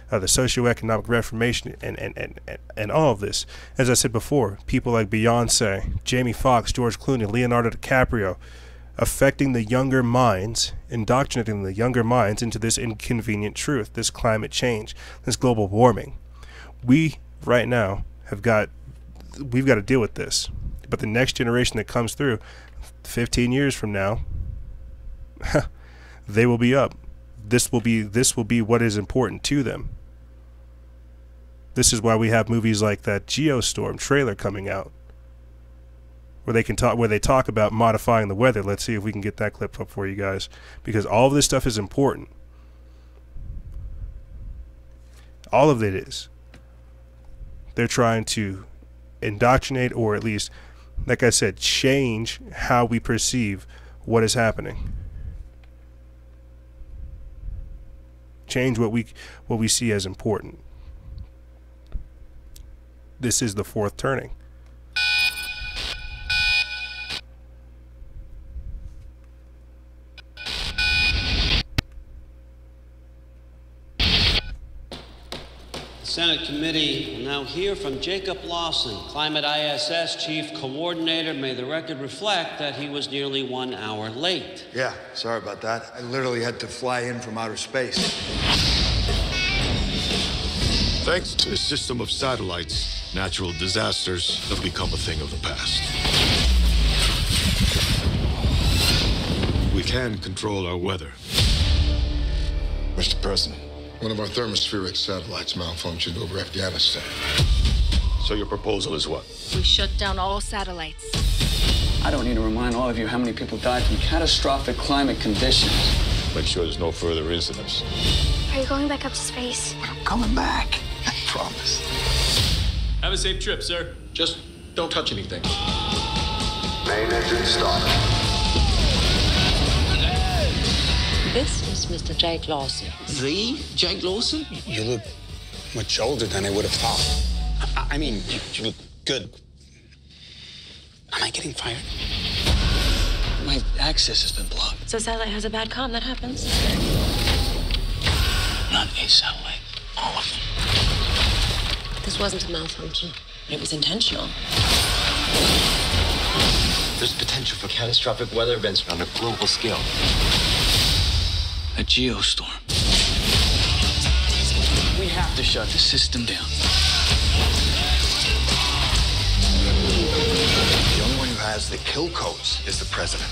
the socioeconomic reformation, and all of this. As I said before, people like Beyonce, Jamie Foxx, George Clooney, Leonardo DiCaprio, affecting the younger minds, indoctrinating the younger minds into this inconvenient truth, this climate change, this global warming. We, right now, we've got to deal with this. But the next generation that comes through, 15 years from now, they will be up. This will be what is important to them. This is why we have movies like that Geostorm trailer coming out, where they talk about modifying the weather. Let's see if we can get that clip up for you guys, because all of this stuff is important. All of it is. They're trying to indoctrinate, or at least, like I said, change how we perceive what is happening. Change what we see as important. This is the fourth turning.
The Senate committee will now hear from Jacob Lawson, Climate ISS Chief Coordinator. May the record reflect that he was nearly 1 hour late.
Yeah, sorry about that. I literally had to fly in from outer space.
Thanks to a system of satellites, natural disasters have become a thing of the past. We can control our weather.
Mr. President, one of our thermospheric satellites malfunctioned over Afghanistan.
So your proposal is what?
We shut down all satellites.
I don't need to remind all of you how many people died from catastrophic climate conditions.
Make sure there's no further incidents.
Are you going back up to space?
I'm coming back. I promise.
Have a safe trip, sir.
Just don't touch anything.
Main engine started.
This is Mr. Jake Lawson.
The Jake Lawson?
You look much older than I would have thought. I mean, you look good. Am I getting fired?
My access has been blocked.
So satellite has a bad comm, that happens.
Not a satellite. All of them.
This wasn't a malfunction. It was intentional.
There's potential for catastrophic weather events on a global scale.
A geostorm. We have to shut the system down.
The only one who has the kill codes is the president.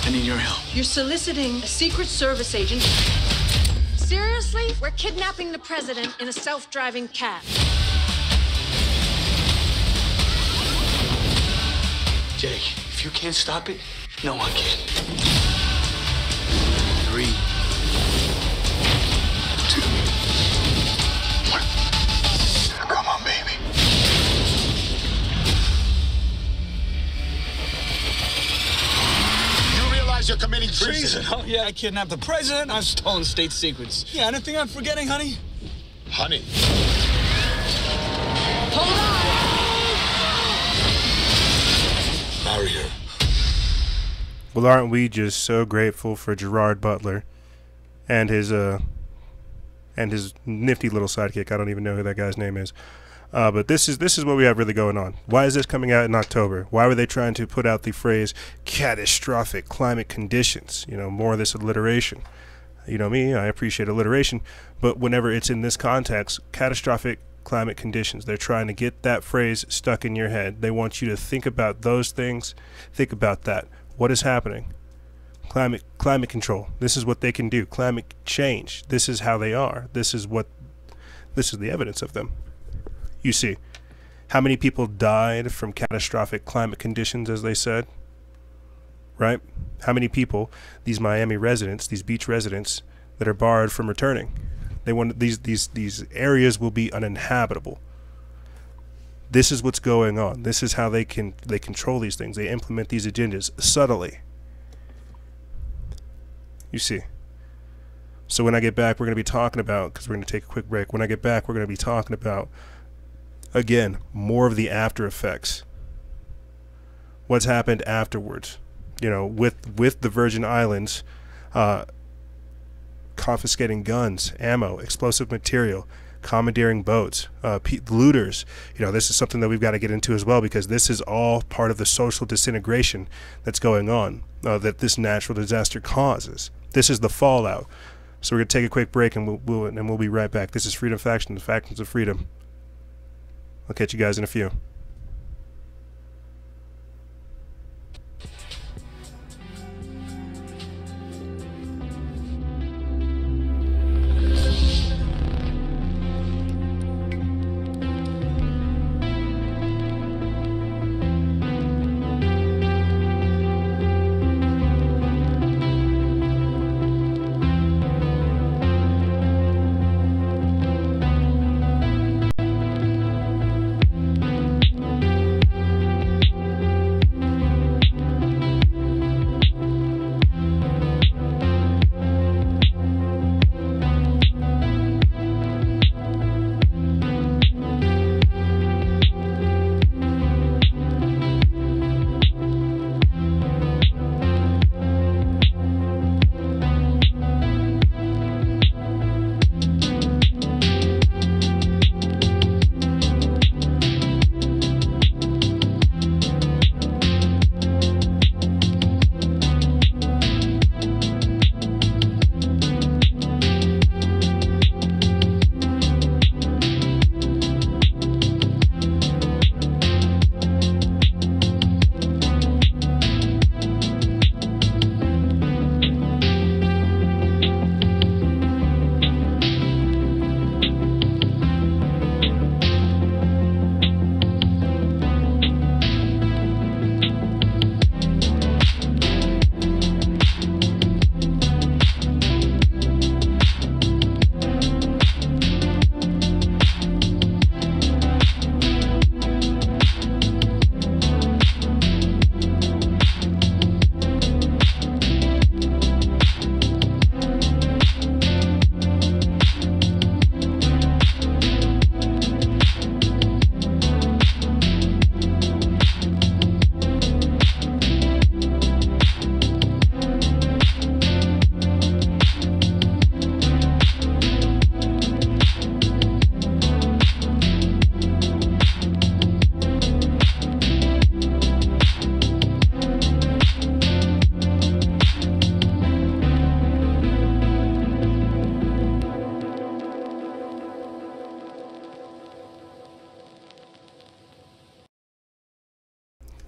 I need your help.
You're soliciting a Secret Service agent. Seriously? We're kidnapping the president in a self-driving cab.
If you can't stop it, no one can. 3, 2, 1. Come on, baby.
You realize you're committing treason?
Oh, yeah, I kidnapped the president. I've stolen state secrets. Yeah, anything I'm forgetting, honey?
Honey.
Hold on!
Marry her.
Well, aren't we just so grateful for Gerard Butler and his nifty little sidekick? I don't even know who that guy's name is. But this is what we have really going on. Why is this coming out in October? Why were they trying to put out the phrase catastrophic climate conditions? You know, more of this alliteration. You know me, I appreciate alliteration, but whenever it's in this context, catastrophic climate conditions, they're trying to get that phrase stuck in your head. They want you to think about those things. Think about that. What is happening? Climate control. This is what they can do. Climate change. This is how they are. This is the evidence of them. You see, how many people died from catastrophic climate conditions, as they said? Right? How many people, these Miami residents, these beach residents, that are barred from returning? They want these areas will be uninhabitable. This is what's going on. This is how they control these things. They implement these agendas subtly. You see. So when I get back, we're going to be talking about, because we're going to take a quick break. When I get back, we're going to be talking about, again, more of the after effects. What's happened afterwards? You know, with the Virgin Islands confiscating guns, ammo, explosive material, commandeering boats, looters. You know, this is something that we've got to get into as well, because this is all part of the social disintegration that's going on, that this natural disaster causes. This is the fallout. So we're going to take a quick break, and we'll be right back. This is Freedom Faction, the Factions of Freedom. I'll catch you guys in a few.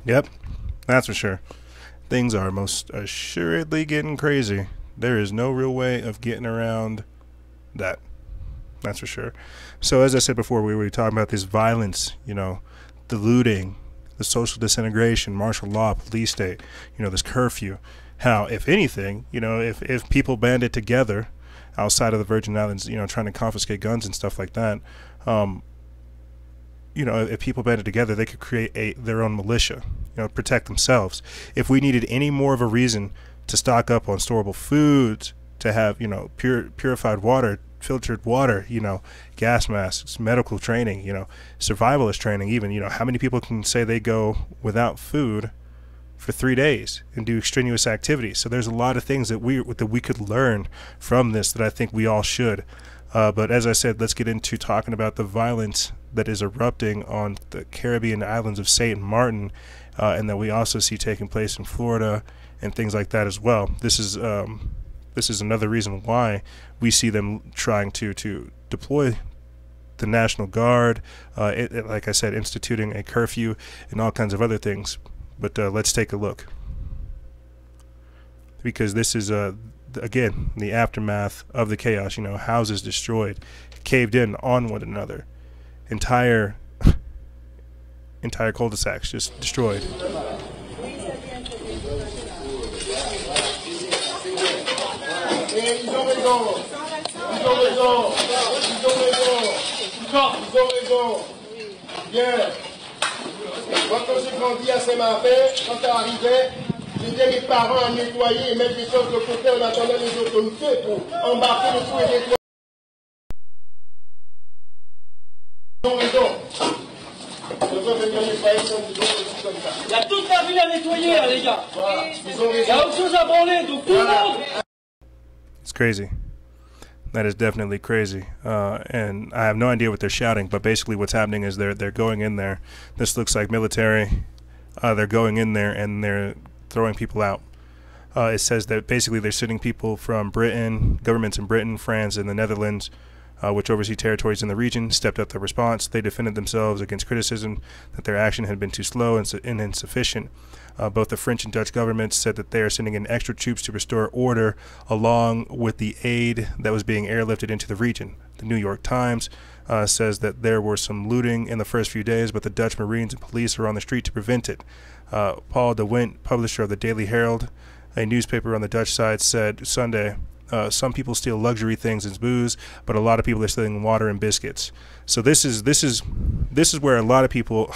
Yep, that's for sure. Things are most assuredly getting crazy. There is no real way of getting around that. That's for sure. So as I said before, we were talking about this violence, you know, the looting, the social disintegration, martial law, police state, this curfew. How, if anything, if people banded together outside of the Virgin Islands, trying to confiscate guns and stuff like that, if people banded together, they could create their own militia, protect themselves. If we needed any more of a reason to stock up on storable foods, to have, purified water, filtered water, gas masks, medical training, survivalist training even, how many people can say they go without food for 3 days and do extraneous activities? So there's a lot of things that we could learn from this that I think we all should. But as I said, let's get into talking about the violence that is erupting on the Caribbean islands of St. Martin, and that we also see taking place in Florida and things like that as well. This is another reason why we see them trying to deploy the National Guard, like I said, instituting a curfew and all kinds of other things. But let's take a look, because this is again the aftermath of the chaos. Houses destroyed, caved in on one another, entire cul-de-sacs just destroyed.
Moi, quand j'ai grandi à Saint-Martin, quand ça arrivait, j'aidais mes parents à nettoyer et mettre des choses de côté en attendant les autorités pour embarquer le tout et nettoyer. Ils ont raison. Ils ont venir nettoyer comme ça. Il y a toute la ville à nettoyer, là, les gars. Voilà. Ils ont raison. Il y a autre chose à branler, donc tout le monde.
It's crazy. That is definitely crazy, and I have no idea what they're shouting, but basically what's happening is they're going in there. This looks like military. They're going in there and they're throwing people out. It says that basically they're sending people from Britain, governments in Britain, France, and the Netherlands, which oversee territories in the region, stepped up their response. They defended themselves against criticism that their action had been too slow and insufficient. Both the French and Dutch governments said that they are sending in extra troops to restore order, along with the aid that was being airlifted into the region. The New York Times says that there were some looting in the first few days, but the Dutch Marines and police are on the street to prevent it. Paul de Wint, publisher of the Daily Herald, a newspaper on the Dutch side, said Sunday, some people steal luxury things and booze, but a lot of people are stealing water and biscuits. So this is where a lot of people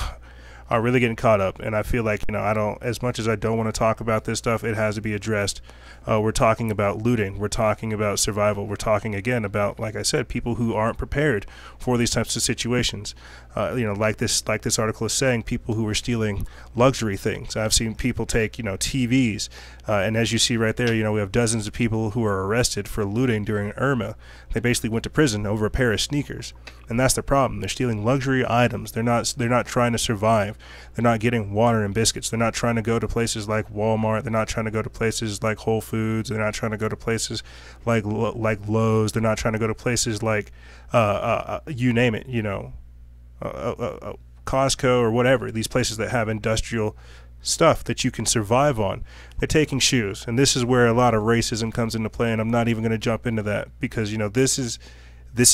are really getting caught up, and I feel like, I don't, as much as I don't want to talk about this stuff, it has to be addressed. We're talking about looting, we're talking about survival, we're talking again about, like I said, people who aren't prepared for these types of situations. Like this article is saying, people who are stealing luxury things. I've seen people take, TVs, and as you see right there, we have dozens of people who are arrested for looting during Irma. They basically went to prison over a pair of sneakers, and that's the problem. They're stealing luxury items. They're not trying to survive. They're not getting water and biscuits. They're not trying to go to places like Walmart. They're not trying to go to places like Whole Foods. They're not trying to go to places like Lowe's. They're not trying to go to places like you name it, Costco or whatever. These places that have industrial stuff that you can survive on. They're taking shoes, and this is where a lot of racism comes into play, and I'm not even going to jump into that because this is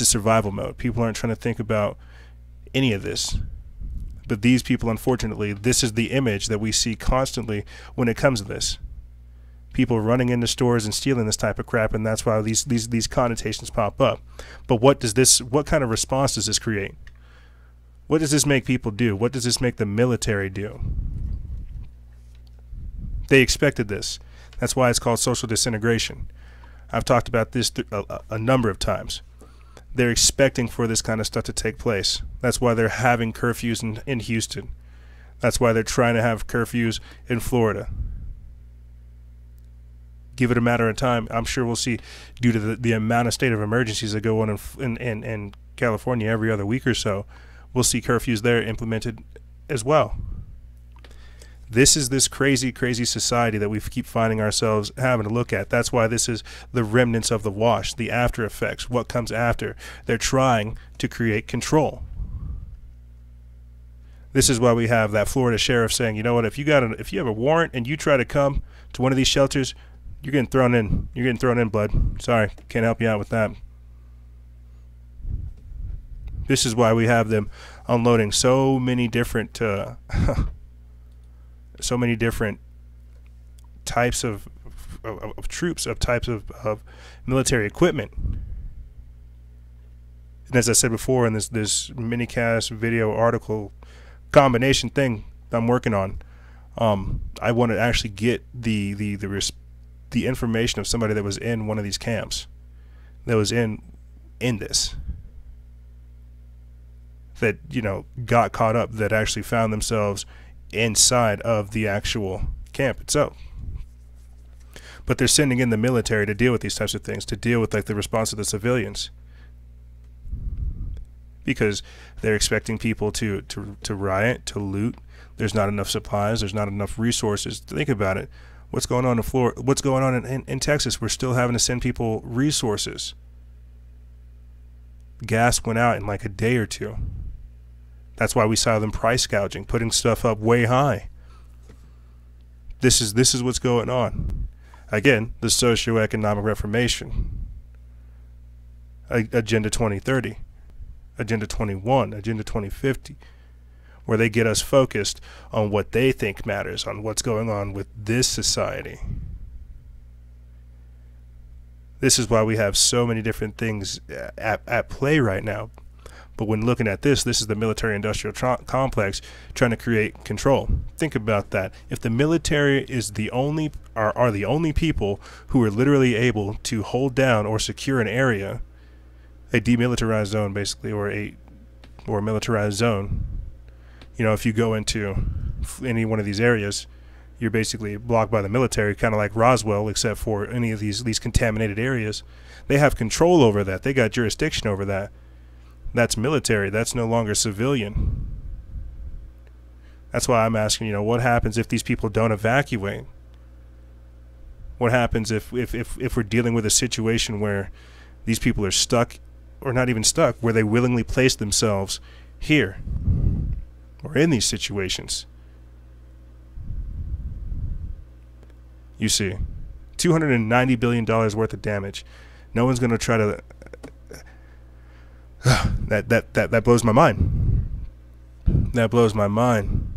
survival mode. People aren't trying to think about any of this, but these people, unfortunately, this is the image that we see constantly when it comes to this. People running into stores and stealing this type of crap, and that's why these connotations pop up. But what kind of response does this create? What does this make people do? What does this make the military do? They expected this. That's why it's called social disintegration. I've talked about this a number of times. They're expecting for this kind of stuff to take place. That's why they're having curfews in Houston. That's why they're trying to have curfews in Florida. Give it a matter of time. I'm sure we'll see, due to the amount of state of emergencies that go on in California every other week or so, we'll see curfews there implemented as well. This is this crazy, crazy society that we keep finding ourselves having to look at. That's why this is the remnants of the wash, the after effects, what comes after. They're trying to create control. This is why we have that Florida sheriff saying, you know what, if you have a warrant and you try to come to one of these shelters, you're getting thrown in. You're getting thrown in, bud. Sorry, can't help you out with that. This is why we have them unloading so many different so many different types of troops, of types of military equipment. And as I said before in this minicast video article combination thing I'm working on, I want to actually get the information of somebody that was in one of these camps, that was in this, that, you know, got caught up, that actually found themselves inside of the actual camp itself. But they're sending in the military to deal with these types of things, to deal with like the response of the civilians, because they're expecting people to riot, to loot. There's not enough supplies. There's not enough resources. Think about it. What's going on in Florida? What's going on in Texas? We're still having to send people resources. Gas went out in like a day or two. That's why we saw them price gouging, putting stuff up way high. This is what's going on. Again, the socioeconomic reformation. Agenda 2030, Agenda 21, Agenda 2050, where they get us focused on what they think matters, on what's going on with this society. This is why we have so many different things at play right now. But when looking at this is the military-industrial complex trying to create control. Think about that. If the military is are the only people who are literally able to hold down or secure an area, a demilitarized zone basically, or a militarized zone. You know, if you go into any one of these areas, you're basically blocked by the military, kind of like Roswell, except for any of these contaminated areas. They have control over that. They got jurisdiction over that. That's military. That's no longer civilian. That's why I'm asking, you know, what happens if these people don't evacuate? What happens if we're dealing with a situation where these people are stuck, or not even stuck, where they willingly place themselves here or in these situations? You see, $290 billion worth of damage. No one's going to try to... that blows my mind. That blows my mind.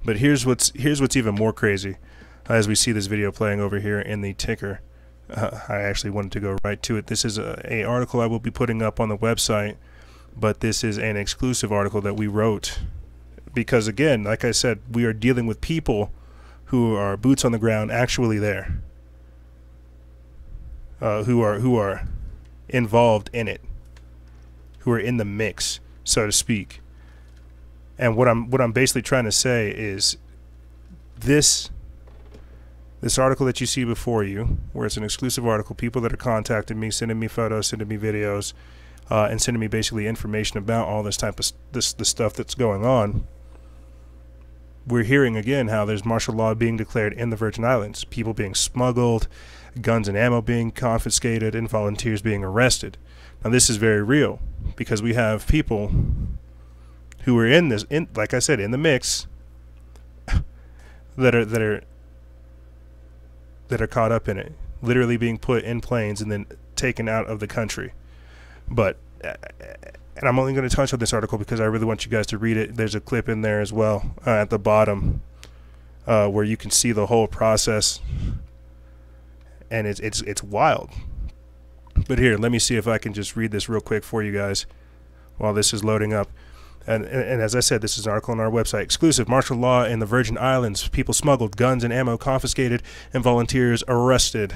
But here's what's even more crazy. As we see this video playing over here in the ticker, I actually wanted to go right to it. This is a article I will be putting up on the website, but this is an exclusive article that we wrote because, again, like I said, we are dealing with people who are boots on the ground, actually there, who are involved in it, who are in the mix, so to speak. And what I'm basically trying to say is this article that you see before you, where it's an exclusive article, people that are contacting me, sending me photos, sending me videos, and sending me basically information about all this type of the stuff that's going on. We're hearing again how there's martial law being declared in the Virgin Islands, people being smuggled, guns and ammo being confiscated, and volunteers being arrested. Now this is very real because we have people who are in this, like I said, in the mix, that are caught up in it, literally being put in planes and then taken out of the country. But and I'm only going to touch on this article because I really want you guys to read it. There's a clip in there as well at the bottom where you can see the whole process, and it's wild. But here, let me see if I can just read this real quick for you guys while this is loading up. And as I said, this is an article on our website. Exclusive: martial law in the Virgin Islands. People smuggled, guns and ammo confiscated, and volunteers arrested.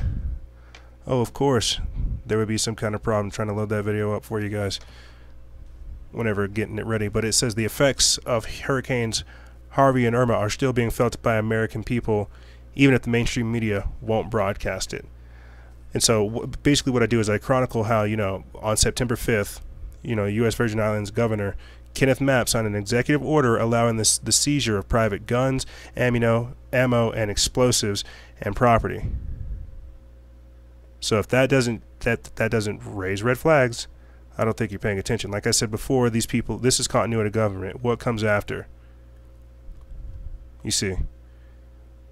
Oh, of course, there would be some kind of problem trying to load that video up for you guys whenever getting it ready. But it says the effects of Hurricanes Harvey and Irma are still being felt by American people, even if the mainstream media won't broadcast it. And so basically what I do is I chronicle how, you know, on September 5th, you know, U.S. Virgin Islands Governor Kenneth Mapp signed an executive order allowing the seizure of private guns, ammo, and explosives and property. So if that doesn't raise red flags, I don't think you're paying attention. Like I said before, these people, this is continuity of government. What comes after? You see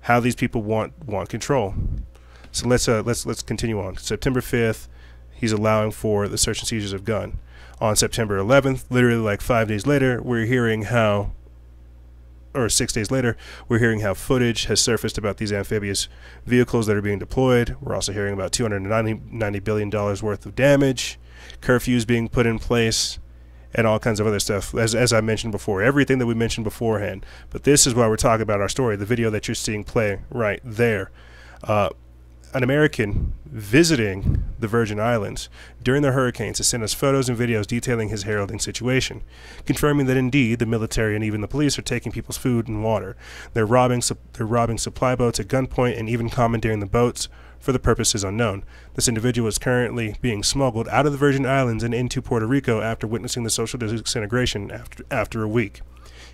how these people want control. So let's continue on. September 5th, he's allowing for the search and seizures of gun. On September 11th, literally like 5 days later, we're hearing how or 6 days later, we're hearing how footage has surfaced about these amphibious vehicles that are being deployed. We're also hearing about $290 billion worth of damage, curfews being put in place, and all kinds of other stuff, as I mentioned before, everything that we mentioned beforehand. But this is why we're talking about our story, the video that you're seeing play right there. An American visiting the Virgin Islands during the hurricanes has sent us photos and videos detailing his heralding situation, confirming that indeed the military and even the police are taking people's food and water. They're robbing supply boats at gunpoint and even commandeering the boats for the purposes unknown. This individual is currently being smuggled out of the Virgin Islands and into Puerto Rico after witnessing the social disintegration after a week.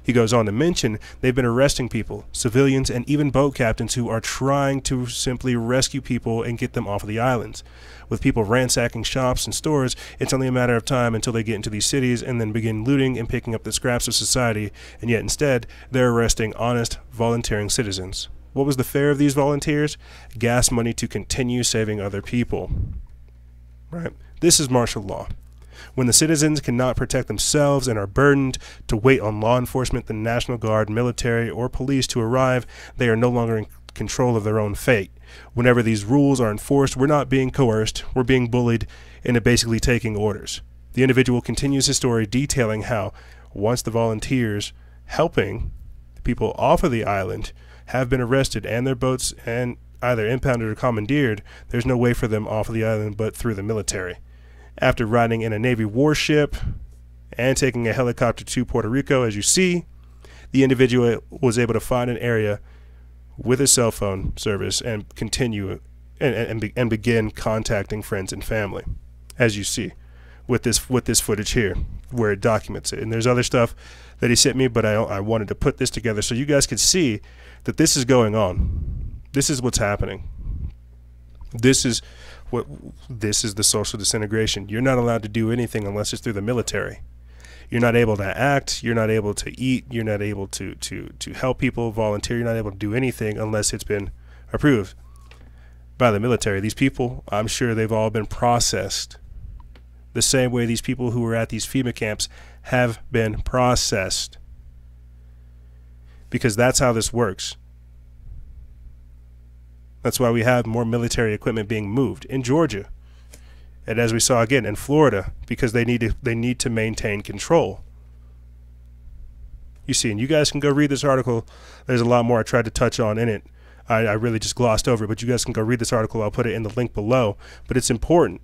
He goes on to mention they've been arresting people, civilians, and even boat captains who are trying to simply rescue people and get them off of the islands. With people ransacking shops and stores, it's only a matter of time until they get into these cities and then begin looting and picking up the scraps of society, and yet instead they're arresting honest, volunteering citizens. What was the fare of these volunteers? Gas money to continue saving other people. Right? This is martial law. When the citizens cannot protect themselves and are burdened to wait on law enforcement, the National Guard, military, or police to arrive, they are no longer in control of their own fate. Whenever these rules are enforced, we're not being coerced, we're being bullied into basically taking orders. The individual continues his story detailing how, once the volunteers helping the people off of the island have been arrested and their boats and either impounded or commandeered, there's no way for them off of the island but through the military. After riding in a Navy warship and taking a helicopter to Puerto Rico, as you see, the individual was able to find an area with a cell phone service and continue and begin contacting friends and family, as you see with this footage here, where it documents it. And there's other stuff that he sent me, but I wanted to put this together so you guys could see that this is going on. This is what's happening. This is the social disintegration. You're not allowed to do anything unless it's through the military. You're not able to act, you're not able to eat, you're not able to help people, volunteer, you're not able to do anything unless it's been approved by the military. These people, I'm sure they've all been processed the same way these people who were at these FEMA camps have been processed, because that's how this works. That's why we have more military equipment being moved in Georgia, and as we saw again in Florida, because they need to maintain control. You see, and you guys can go read this article. There's a lot more I tried to touch on in it. I really just glossed over it, but you guys can go read this article. I'll put it in the link below. But it's important.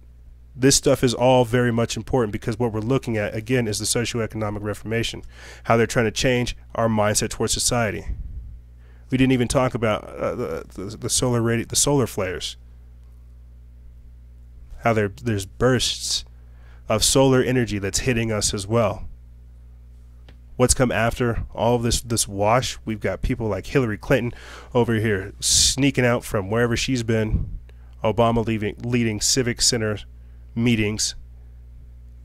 This stuff is all very much important, because what we're looking at again is the socioeconomic reformation, how they're trying to change our mindset towards society. We didn't even talk about the solar flares. How there's bursts of solar energy that's hitting us as well. What's come after all of this wash? We've got people like Hillary Clinton over here sneaking out from wherever she's been. Obama leading civic center meetings.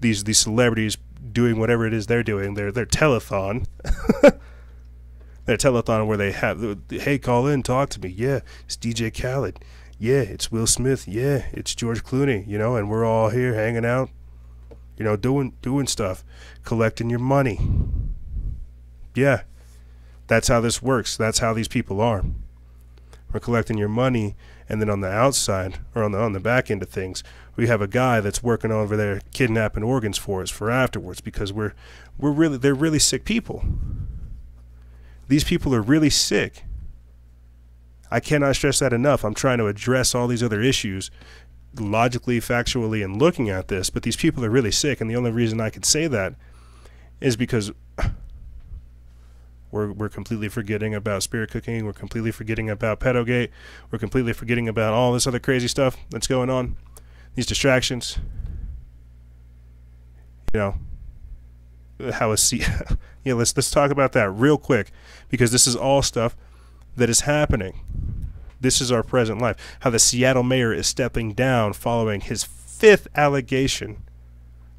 These celebrities doing whatever it is they're doing. Their telethon. Their telethon where they have, hey, call in, talk to me. Yeah, it's DJ Khaled. Yeah, it's Will Smith. Yeah, it's George Clooney. You know, and we're all here hanging out. You know, doing stuff, collecting your money. Yeah, that's how this works. That's how these people are. We're collecting your money, and then on the outside, or on the back end of things, we have a guy that's working over there kidnapping organs for us for afterwards, because they're really sick people. These people are really sick. I cannot stress that enough. I'm trying to address all these other issues logically, factually, and looking at this, but these people are really sick, and the only reason I could say that is because we're completely forgetting about spirit cooking, we're completely forgetting about pedogate, we're completely forgetting about all this other crazy stuff that's going on, these distractions. You know, yeah, let's talk about that real quick, because this is all stuff that is happening. This is our present life. How the Seattle mayor is stepping down following his 5th allegation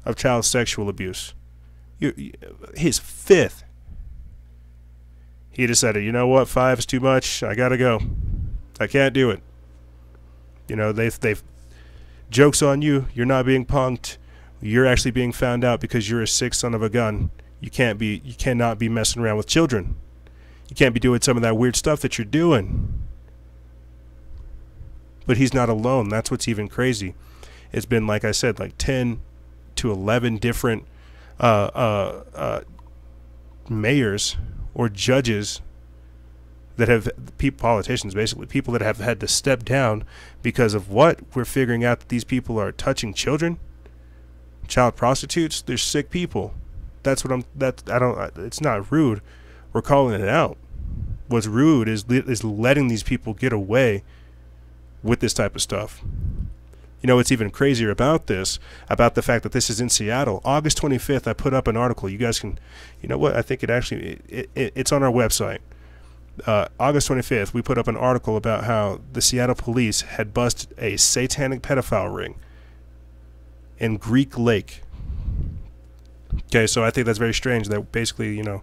of child sexual abuse. His 5th. He decided, you know what, 5 is too much. I gotta go. I can't do it. You know, they've joke's on you. You're not being punked. You're actually being found out because you're a sick son of a gun. You cannot be messing around with children. You can't be doing some of that weird stuff that you're doing. But he's not alone. That's what's even crazy. It's been, like I said, like 10 to 11 different mayors or judges that have, politicians basically, people that have had to step down because of what? We're figuring out that these people are touching children, child prostitutes. They're sick people. That's what it's not rude. We're calling it out. What's rude is letting these people get away with this type of stuff. You know what's even crazier about this, about the fact that this is in Seattle? August 25th, I put up an article. You guys can, you know what? I think it actually, it's on our website. August 25th, we put up an article about how the Seattle police had busted a satanic pedophile ring in Greek Lake. Okay, so I think that's very strange that basically, you know,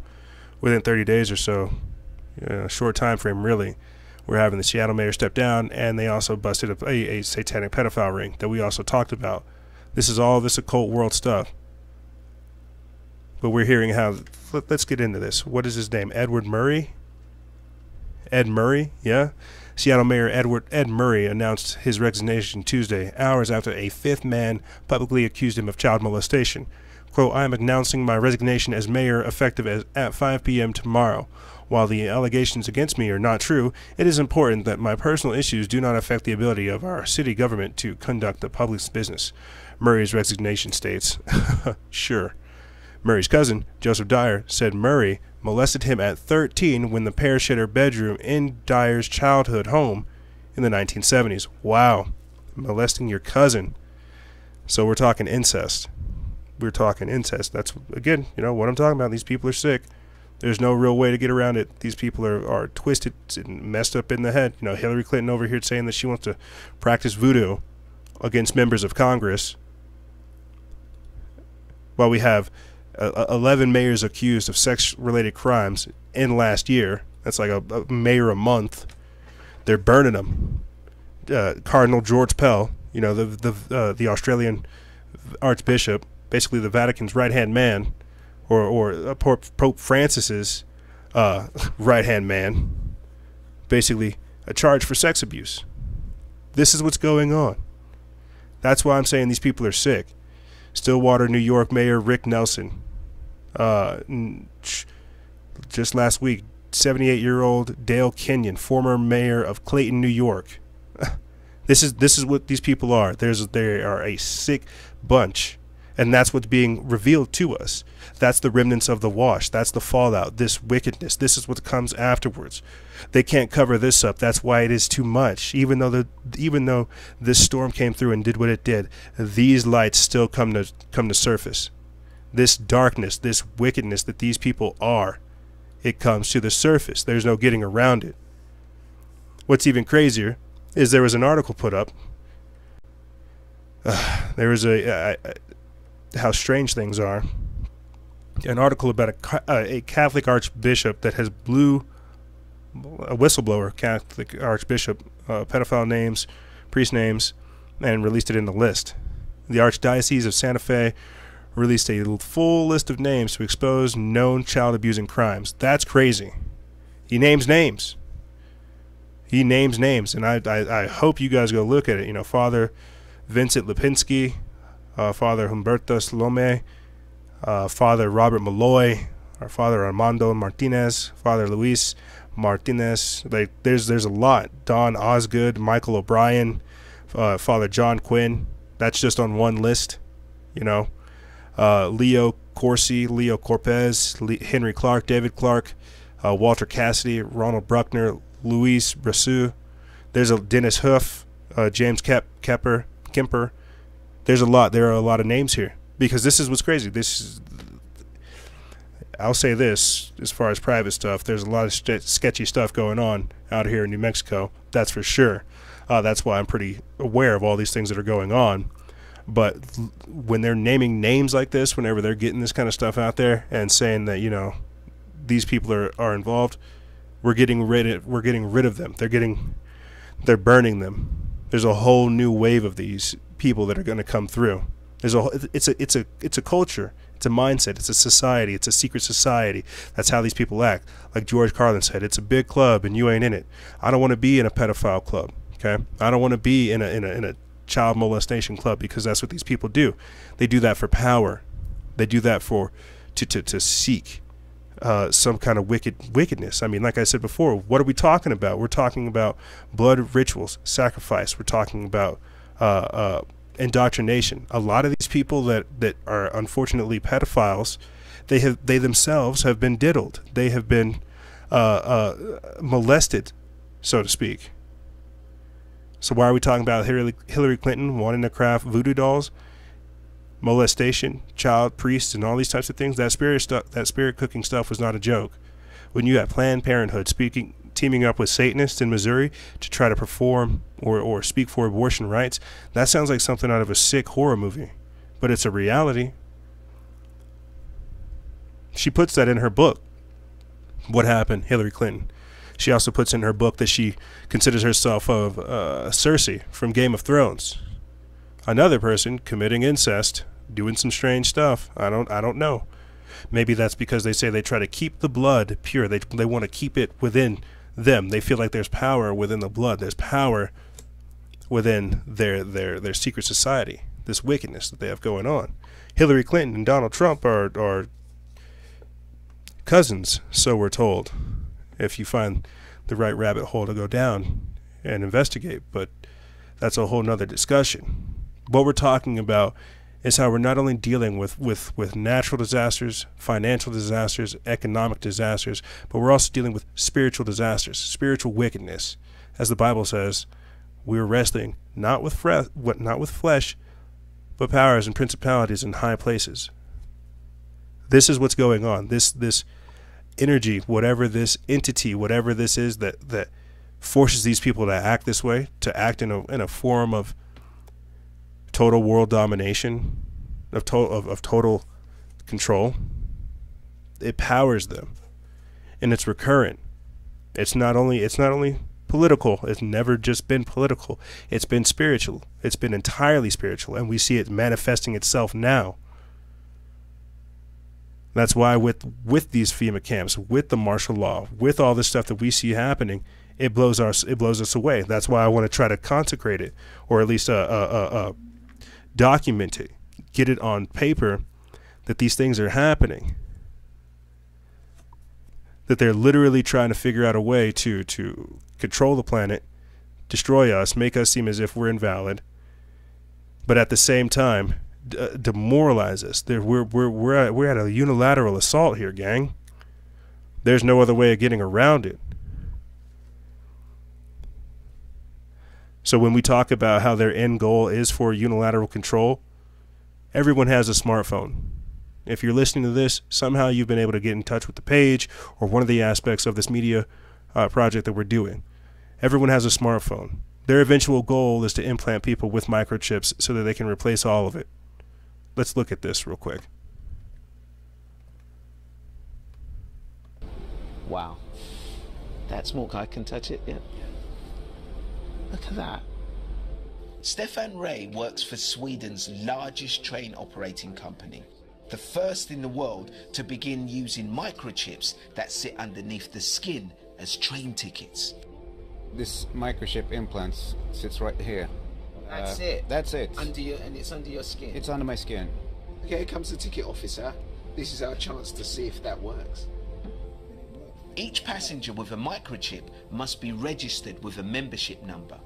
within 30 days or so, a short time frame really, we're having the Seattle mayor step down, and they also busted a satanic pedophile ring that we also talked about. This is all this occult world stuff. But we're hearing how, let's get into this. What is his name? Edward Murray? Ed Murray, yeah? Seattle Mayor Ed Murray announced his resignation Tuesday, hours after a fifth man publicly accused him of child molestation. Quote, I am announcing my resignation as mayor effective at 5 p.m. tomorrow. While the allegations against me are not true, it is important that my personal issues do not affect the ability of our city government to conduct the public's business. Murray's resignation states. Sure. Murray's cousin, Joseph Dyer, said Murray molested him at 13 when the pair shared a bedroom in Dyer's childhood home in the 1970s. Wow. Molesting your cousin. So we're talking incest. We're talking incest. That's, again, you know, what I'm talking about. These people are sick. There's no real way to get around it. These people are twisted and messed up in the head. You know, Hillary Clinton over here saying that she wants to practice voodoo against members of Congress. While we have 11 mayors accused of sex-related crimes in last year. That's like a mayor a month. They're burning them. Cardinal George Pell, you know, the Australian Archbishop, basically the Vatican's right-hand man, or Pope Francis's right-hand man, basically a charge for sex abuse. This is what's going on. That's why I'm saying these people are sick. Stillwater, New York Mayor Rick Nelson, just last week, 78-year-old Dale Kenyon, former mayor of Clayton, New York. This is what these people are. They are a sick bunch. And that's what's being revealed to us. That's the remnants of the wash. That's the fallout, this wickedness. This is what comes afterwards. They can't cover this up. That's why it is too much. Even though this storm came through and did what it did, these lights still come to surface. This darkness, this wickedness that these people are, it comes to the surface. There's no getting around it. What's even crazier is there was an article put up. There was how strange things are. An article about a Catholic archbishop that has a whistleblower Catholic archbishop, pedophile names, priest names, and released it in the list. The Archdiocese of Santa Fe released a full list of names to expose known child abusing crimes. That's crazy. He names names. He names names, and I hope you guys go look at it. You know, Father Vincent Lipinski, Father Humberto Salome, Father Robert Malloy, our Father Armando Martinez, Father Luis Martinez. Like there's a lot. Don Osgood, Michael O'Brien, Father John Quinn. That's just on one list. You know, Leo Corsi, Leo Corpez, Henry Clark, David Clark, Walter Cassidy, Ronald Bruckner, Luis Brassu. There's a Dennis Huff, James Kemper. There's a lot. There are a lot of names here because this is what's crazy. I'll say this as far as private stuff. There's a lot of sketchy stuff going on out here in New Mexico. That's for sure. That's why I'm pretty aware of all these things that are going on. But when they're naming names like this, whenever they're getting this kind of stuff out there and saying that, you know, these people are involved, we're getting rid of them. They're burning them. There's a whole new wave of these people that are going to come through. It's a culture. It's a mindset. It's a society. It's a secret society. That's how these people act. Like George Carlin said, it's a big club and you ain't in it. I don't want to be in a pedophile club. Okay, I don't want to be in a child molestation club, because that's what these people do. They do that for power. They do that for to seek some kind of wickedness. I mean, like I said before, what are we talking about? We're talking about blood rituals, sacrifice. We're talking about indoctrination. A lot of these people that are unfortunately pedophiles, they themselves have been diddled. They have been molested, so to speak. So why are we talking about Hillary Clinton wanting to craft voodoo dolls, molestation, child priests, and all these types of things? That spirit cooking stuff was not a joke. When you have Planned Parenthood teaming up with Satanists in Missouri to try to perform or speak for abortion rights, that sounds like something out of a sick horror movie, but it's a reality. She puts that in her book, What Happened, Hillary Clinton. She also puts in her book that she considers herself of Cersei from Game of Thrones. Another person committing incest, doing some strange stuff. I don't know. Maybe that's because they say they try to keep the blood pure. They want to keep it within them. They feel like there's power within the blood. There's power within their secret society. This wickedness that they have going on. Hillary Clinton and Donald Trump are cousins, so we're told, if you find the right rabbit hole to go down and investigate. But that's a whole nother discussion. What we're talking about is how we're not only dealing with natural disasters, financial disasters, economic disasters, but we're also dealing with spiritual disasters, spiritual wickedness. As the Bible says, we're wrestling not with flesh, but powers and principalities in high places. This is what's going on. This energy, whatever this entity, whatever this is that forces these people to act this way, to act in a form of total world domination, of total control. It powers them, and it's recurrent. It's not only political. It's never just been political. It's been spiritual. It's been entirely spiritual, and we see it manifesting itself now. That's why with these FEMA camps, with the martial law, with all this stuff that we see happening, it blows us away. That's why I want to try to consecrate it, or at least document it, get it on paper that these things are happening, that they're literally trying to figure out a way to control the planet, destroy us, make us seem as if we're invalid, but at the same time demoralize us. We're at a unilateral assault here, gang. There's no other way of getting around it. So when we talk about how their end goal is for unilateral control, everyone has a smartphone. If you're listening to this, somehow you've been able to get in touch with the page or one of the aspects of this media project that we're doing. Everyone has a smartphone. Their eventual goal is to implant people with microchips so that they can replace all of it. Let's look at this real quick.
Wow. That small guy can touch it, yeah. Look at that.
Stefan Ray works for Sweden's largest train operating company, the first in the world to begin using microchips that sit underneath the skin as train tickets.
This microchip implants sits right here.
That's it?
That's it.
And it's under your skin?
It's under my skin.
Okay, here comes the ticket officer. This is our chance to see if that works. Each passenger with a microchip must be registered with a membership number.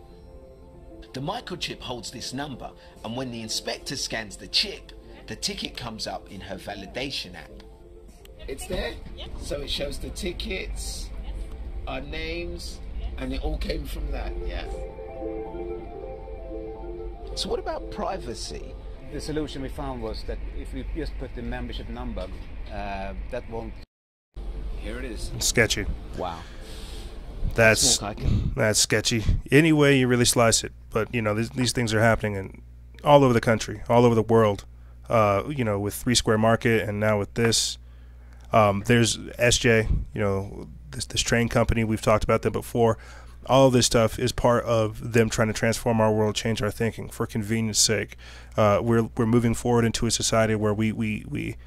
The microchip holds this number, and when the inspector scans the chip, the ticket comes up in her validation app. It's there? So it shows the tickets, our names, and it all came from that, yeah. So what about privacy?
The solution we found was that if we just put the membership number, that won't... Here it is.
Sketchy.
Wow.
That's sketchy. Any way you really slice it. But, you know, these things are happening all over the country, all over the world. You know, with 3 Square Market, and now with this. There's SJ, you know, this train company. We've talked about them before. All of this stuff is part of them trying to transform our world, change our thinking for convenience sake. We're moving forward into a society where we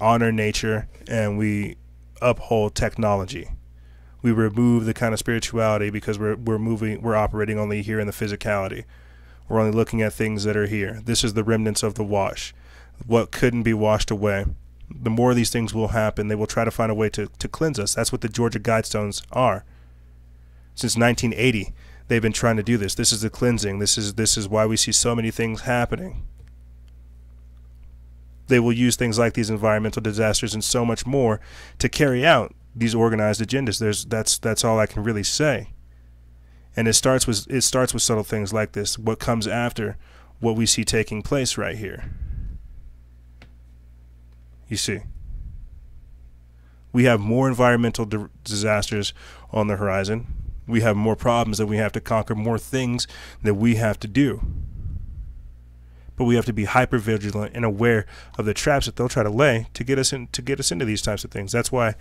honor nature and we uphold technology. We remove the kind of spirituality because we're operating only here in the physicality. We're only looking at things that are here. This is the remnants of the wash. What couldn't be washed away. The more of these things will happen, they will try to find a way to cleanse us. That's what the Georgia Guidestones are. Since 1980, they've been trying to do this. This is the cleansing. This is why we see so many things happening. They will use things like these environmental disasters and so much more to carry out these organized agendas. That's all I can really say. And it starts with subtle things like this. What comes after what we see taking place right here? You see, we have more environmental disasters on the horizon. We have more problems that we have to conquer, more things that we have to do. But we have to be hyper vigilant and aware of the traps that they'll try to lay to get us into these types of things. That's why,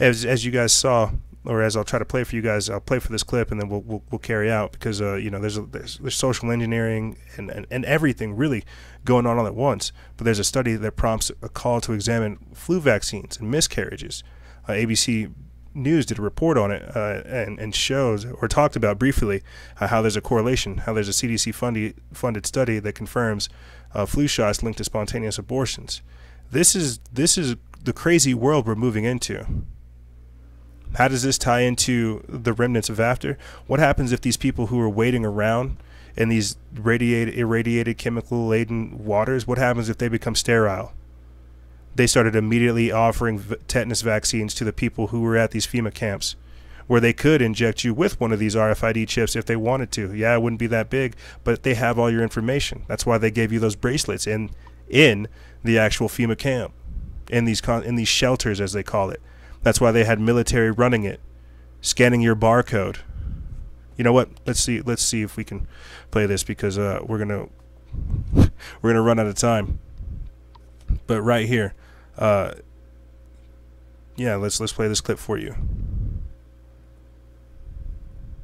as you guys saw, or as I'll try to play for you guys, I'll play for this clip and then we'll carry out, because you know, there's social engineering and everything really going on all at once. But there's a study that prompts a call to examine flu vaccines and miscarriages. ABC News did a report on it and shows, or talked about briefly, how there's a correlation, how there's a CDC funded study that confirms flu shots linked to spontaneous abortions. This is the crazy world we're moving into. How does this tie into the remnants of after? What happens if these people who are waiting around in these irradiated, chemical-laden waters, what happens if they become sterile? They started immediately offering tetanus vaccines to the people who were at these FEMA camps, where they could inject you with one of these RFID chips if they wanted to. Yeah, it wouldn't be that big, but they have all your information. That's why they gave you those bracelets in the actual FEMA camp, in these shelters, as they call it. That's why they had military running it, scanning your barcode. You know what? Let's see if we can play this, because we're gonna run out of time. But right here, yeah, let's play this clip for you.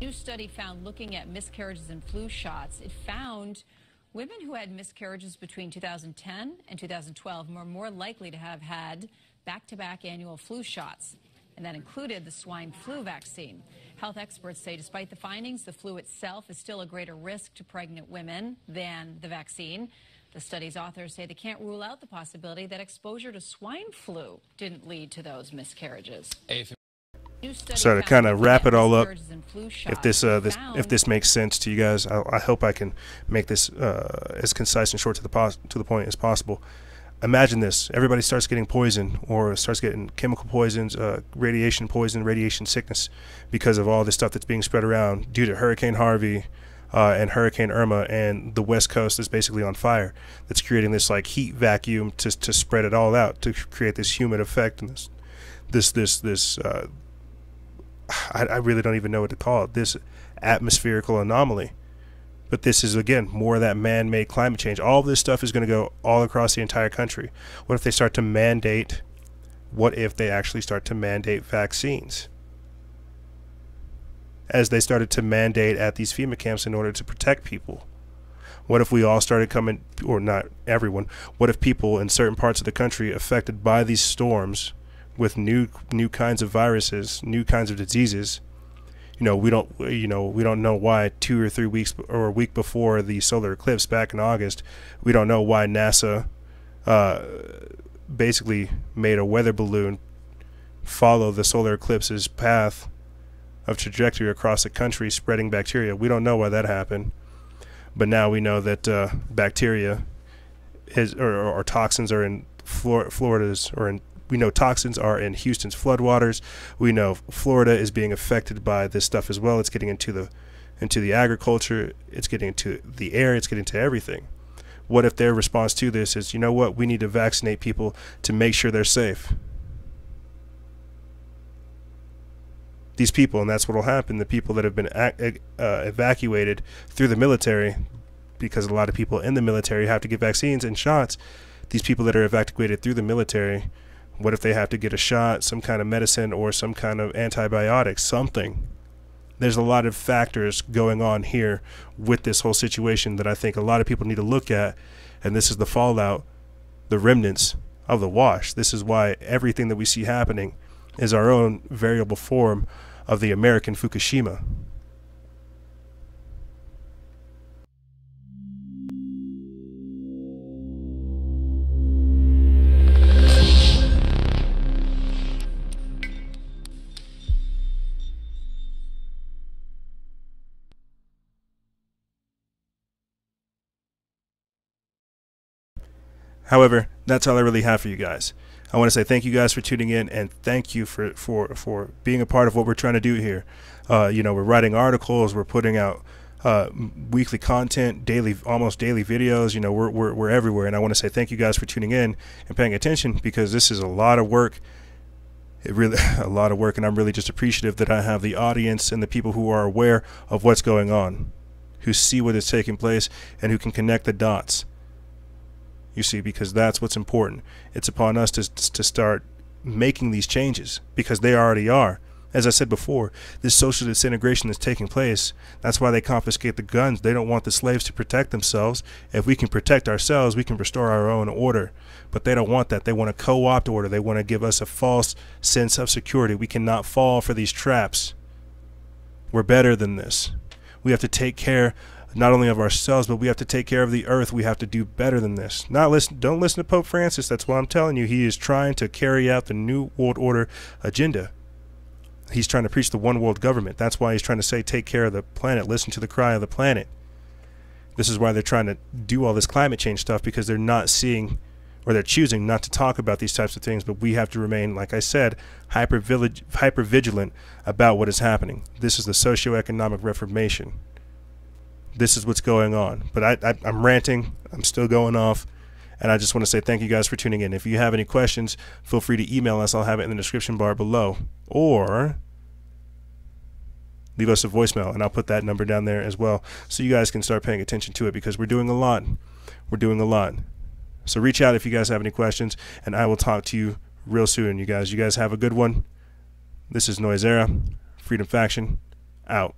New study found, looking at miscarriages and flu shots, it found women who had miscarriages between 2010 and 2012 were more likely to have had back-to-back annual flu shots, and that included the swine flu vaccine. Health experts say despite the findings, the flu itself is still a greater risk to pregnant women than the vaccine. The study's authors say they can't rule out the possibility that exposure to swine flu didn't lead to those miscarriages.
So to kind of wrap it all up, if this makes sense to you guys, I hope I can make this as concise and short to the point as possible. Imagine this: everybody starts getting poisoned, or starts getting chemical poisons, radiation poison, radiation sickness, because of all this stuff that's being spread around due to Hurricane Harvey and Hurricane Irma, and the West Coast is basically on fire. That's creating this like heat vacuum to spread it all out, to create this humid effect and this I really don't even know what to call it, this atmospherical anomaly. But this is, again, more of that man-made climate change. All of this stuff is going to go all across the entire country. What if they start to mandate, what if they actually start to mandate vaccines? As they started to mandate at these FEMA camps in order to protect people. What if we all started coming, or not everyone, what if people in certain parts of the country affected by these storms with new kinds of viruses, new kinds of diseases? We don't know why 2 or 3 weeks or a week before the solar eclipse back in August, we don't know why NASA basically made a weather balloon follow the solar eclipse's path of trajectory across the country, spreading bacteria. We don't know why that happened, but now we know that bacteria or toxins are in Florida's, or in, we know toxins are in Houston's floodwaters. We know Florida is being affected by this stuff as well. It's getting into the agriculture. It's getting into the air. It's getting to everything. What if their response to this is, you know what, we need to vaccinate people to make sure they're safe? These people, and that's what will happen, the people that have been evacuated through the military, because a lot of people in the military have to get vaccines and shots. These people that are evacuated through the military, what if they have to get a shot, some kind of medicine, or some kind of antibiotic, something? There's a lot of factors going on here with this whole situation that I think a lot of people need to look at, and this is the fallout, the remnants of the wash. This is why everything that we see happening is our own variable form of the American Fukushima. However, that's all I really have for you guys. I want to say thank you guys for tuning in, and thank you for being a part of what we're trying to do here. You know, we're writing articles, we're putting out weekly content, almost daily videos. You know, we're everywhere, and I want to say thank you guys for tuning in and paying attention, because this is a lot of work. It really a lot of work, and I'm really just appreciative that I have the audience and the people who are aware of what's going on, who see what is taking place, and who can connect the dots. You see, because that's what's important. It's upon us to start making these changes, because they already are. As I said before, this social disintegration that's taking place, that's why they confiscate the guns. They don't want the slaves to protect themselves. If we can protect ourselves, we can restore our own order. But they don't want that. They want to co-opt order. They want to give us a false sense of security. We cannot fall for these traps. We're better than this. We have to take care not only of ourselves, but we have to take care of the earth. We have to do better than this. Don't listen to Pope Francis. That's what I'm telling you. He is trying to carry out the New World Order agenda. He's trying to preach the one world government. That's why he's trying to say, take care of the planet. Listen to the cry of the planet. This is why they're trying to do all this climate change stuff, because they're not seeing, or they're choosing not to talk about these types of things. But we have to remain, like I said, hyper vigilant about what is happening. This is the socioeconomic reformation. This is what's going on. But I'm ranting. I'm still going off. And I just want to say thank you guys for tuning in. If you have any questions, feel free to email us. I'll have it in the description bar below. Or leave us a voicemail, and I'll put that number down there as well, so you guys can start paying attention to it, because we're doing a lot. We're doing a lot. So reach out if you guys have any questions, and I will talk to you real soon, you guys. You guys have a good one. This is Noise Era. Freedom Faction, out.